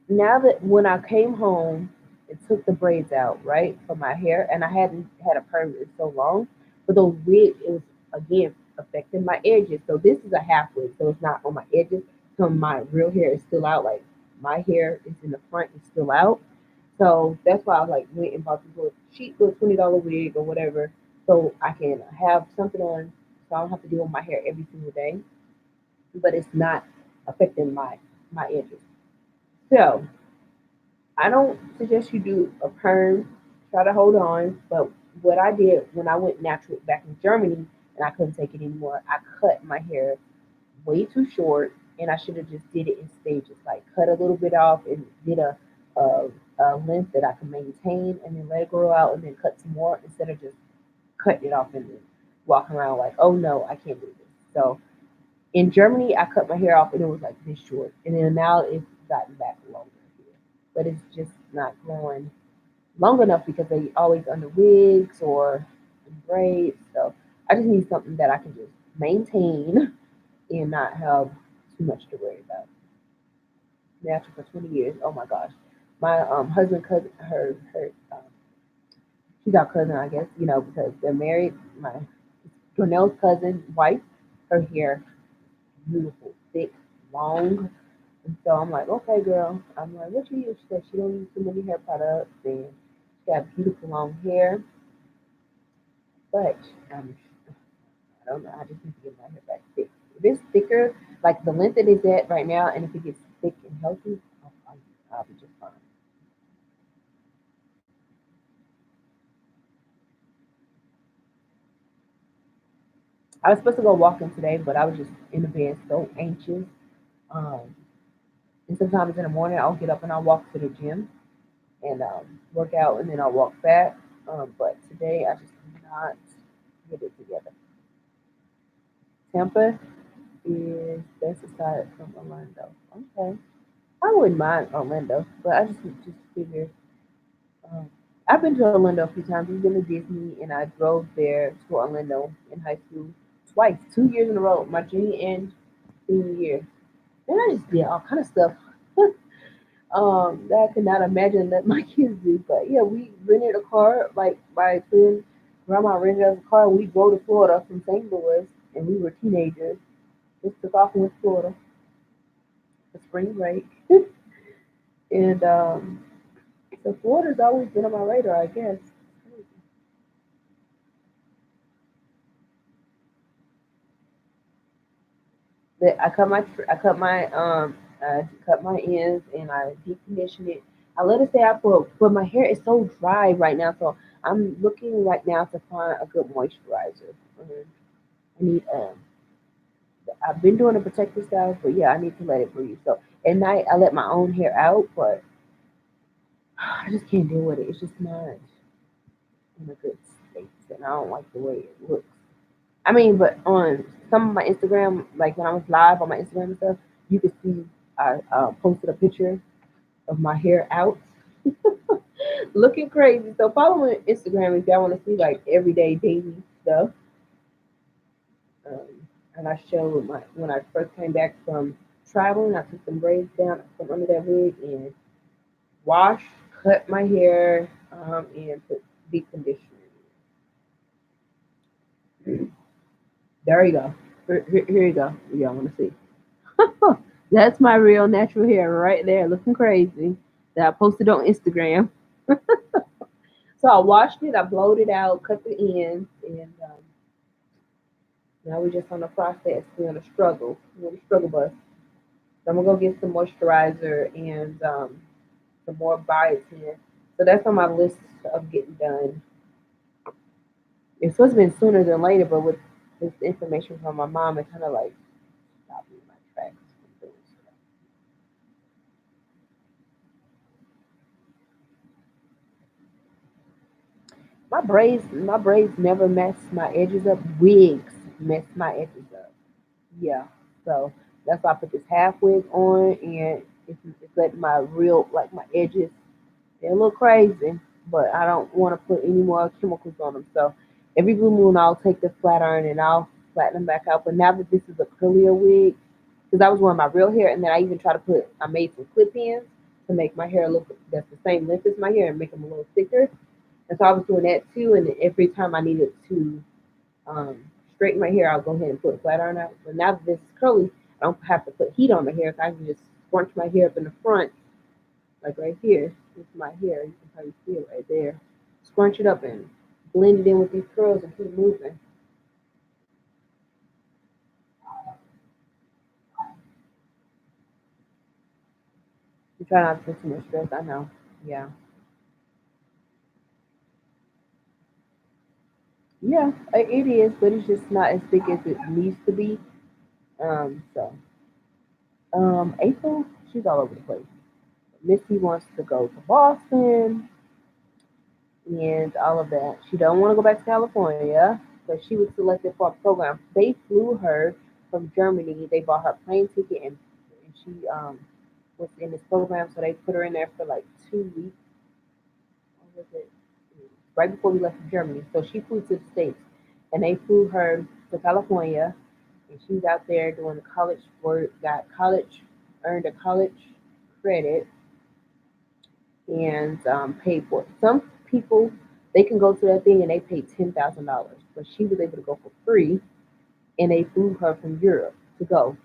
now that when I came home and took the braids out, right, for my hair, and I hadn't had a perm in so long, but those wigs, it was again affecting my edges. So this is a half wig, so it's not on my edges. So my real hair is still out. Like my hair is in the front, it's still out. So that's why I like went and bought this little cheap little $20 wig or whatever, so I can have something on, so I don't have to deal with my hair every single day, but it's not affecting my edges. So I don't suggest you do a perm. Try to hold on. But what I did when I went natural back in Germany and I couldn't take it anymore, I cut my hair way too short, and I should have just did it in stages. Like cut a little bit off and did a, a length that I could maintain, and then let it grow out, and then cut some more instead of just cutting it off and then walking around like, oh no, I can't do this. So in Germany, I cut my hair off and it was like this short, and then now it's gotten back longer here, but it's just not growing long enough because they always under wigs or braids. So I just need something that I can just maintain and not have too much to worry about. Natural for 20 years. Oh my gosh, my husband cousin, her she's our cousin, I guess, because they're married. My Cornell's cousin wife, her hair beautiful, thick, long. And so I'm like, okay, girl. I'm like, what you use? She said she don't use too many hair products, and she got beautiful long hair. But um, I don't know. I just need to get my hair back thick. If it's thicker, like the length it is at right now, and if it gets thick and healthy, I'll be just fine. I was supposed to go walking today, but I was just in the bed so anxious. Um, and sometimes in the morning, I'll get up and I'll walk to the gym and work out, and then I'll walk back. But today, I just could not get it together. Tampa is that's aside from Orlando. Okay, I wouldn't mind Orlando, but I just figure um, I've been to Orlando a few times. We've been to Disney, and I drove there to Orlando in high school twice, 2 years in a row, my junior and senior year. And I just did all kind of stuff that I could not imagine that my kids do. But yeah, we rented a car, like my friend grandma rented us a car, and we drove to Florida from St. Louis, and we were teenagers. Just took off and went to Florida for spring break. And so Florida's always been on my radar, I guess. I cut my ends and I deconditioned it. I let it stay out for, but my hair is so dry right now, so I'm looking right now to find a good moisturizer. I need I've been doing a protective style, but yeah, I need to let it breathe. So at night I let my own hair out, but I just can't deal with it. It's just not in a good state, and I don't like the way it looks. I mean, but on some of my Instagram, like when I was live on my Instagram and stuff, you could see I posted a picture of my hair out, looking crazy. So follow me on Instagram if y'all want to see like everyday daily stuff. And I showed my when I first came back from traveling, I took some braids down from under that wig and washed, cut my hair, and put deep conditioner. There you go. Here you go. Y'all want to see? That's my real natural hair right there, looking crazy. That I posted on Instagram. So I washed it, I blowed it out, cut the ends, and now we're just on the process. We're on a struggle. We're on a struggle bus. So I'm gonna go get some moisturizer and some more biotin. So that's on my list of getting done. It's supposed to be sooner than later, but with this information from my mom, it kind of like stopped me in my tracks. My braids never mess my edges up. Wigs mess my edges up. Yeah. So that's why I put this half wig on, and it's letting my real like my edges. They're a little crazy, but I don't want to put any more chemicals on them. So every blue moon, I'll take the flat iron and I'll flatten them back out. But now that this is a curlier wig, because I was wearing my real hair, and then I even try to I made some clip ins to make my hair look that's the same length as my hair and make them a little thicker. And so I was doing that too. And every time I needed to um, straighten my hair, I'll go ahead and put a flat iron out. But now that this is curly, I don't have to put heat on my hair. So I can just scrunch my hair up in the front, like right here. This is my hair. You can probably see it right there. Scrunch it up and blend it in with these curls and keep moving. You try not to put too much stress. I know. Yeah. Yeah, it is, but it's just not as thick as it needs to be. April, she's all over the place. Missy wants to go to Boston and all of that. She don't want to go back to California, but she was selected for a program. They flew her from Germany. They bought her plane ticket, and she was in this program. So they put her in there for like 2 weeks. What was it? Right before we left for Germany. So she flew to the States, and they flew her to California, and she's out there doing the college work. Got college, earned a college credit, and paid for it. Some people they can go to that thing and they pay $10,000, but she was able to go for free, and they flew her from Europe to go.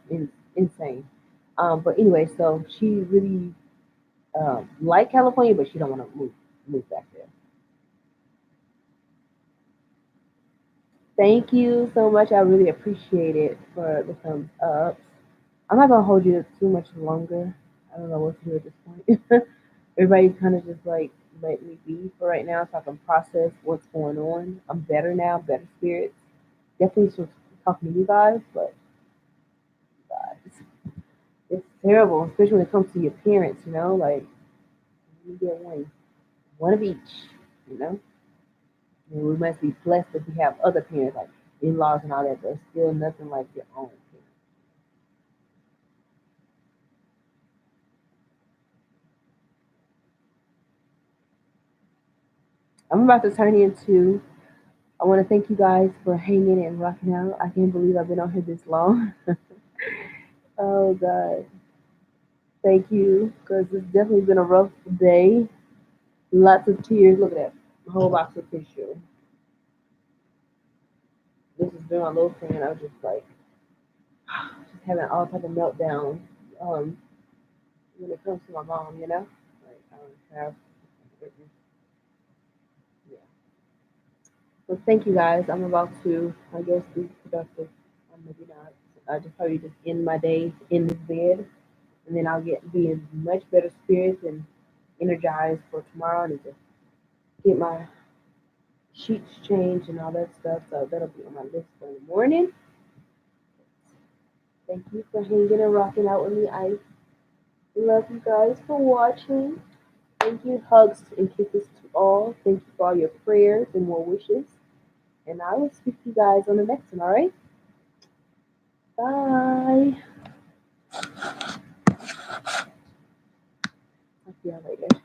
Insane. But anyway, so she really liked California, but she don't want to move back there. Thank you so much. I really appreciate it for the thumbs up. I'm not gonna hold you too much longer. I don't know what to do at this point. Everybody's kind of just like let me be for right now, so I can process what's going on. I'm better now, better spirits. Definitely still talking to you guys, but God, it's terrible, especially when it comes to your parents. Like you get one of each. You know, and we must be blessed if we have other parents like in-laws and all that, but still nothing like your own parents. I'm about to turn into. I want to thank you guys for hanging and rocking out. I can't believe I've been on here this long. Oh God, thank you, because it's definitely been a rough day. Lots of tears. Look at that, a whole box of tissue. This has been my little friend. I was just like, just having all type of meltdowns. Um, when it comes to my mom, like I don't have. Yeah. Well, thank you guys. I'm about to, I guess, be productive. Maybe not. I just probably just end my day in this bed, and then I'll be in much better spirits and energized for tomorrow. I need to get my sheets changed and all that stuff. So that'll be on my list for the morning. Thank you for hanging and rocking out with me. I love you guys for watching. Thank you. Hugs and kisses to all. Thank you for all your prayers and more wishes. And I will speak to you guys on the next one, alright? Bye. Talk to y'all later.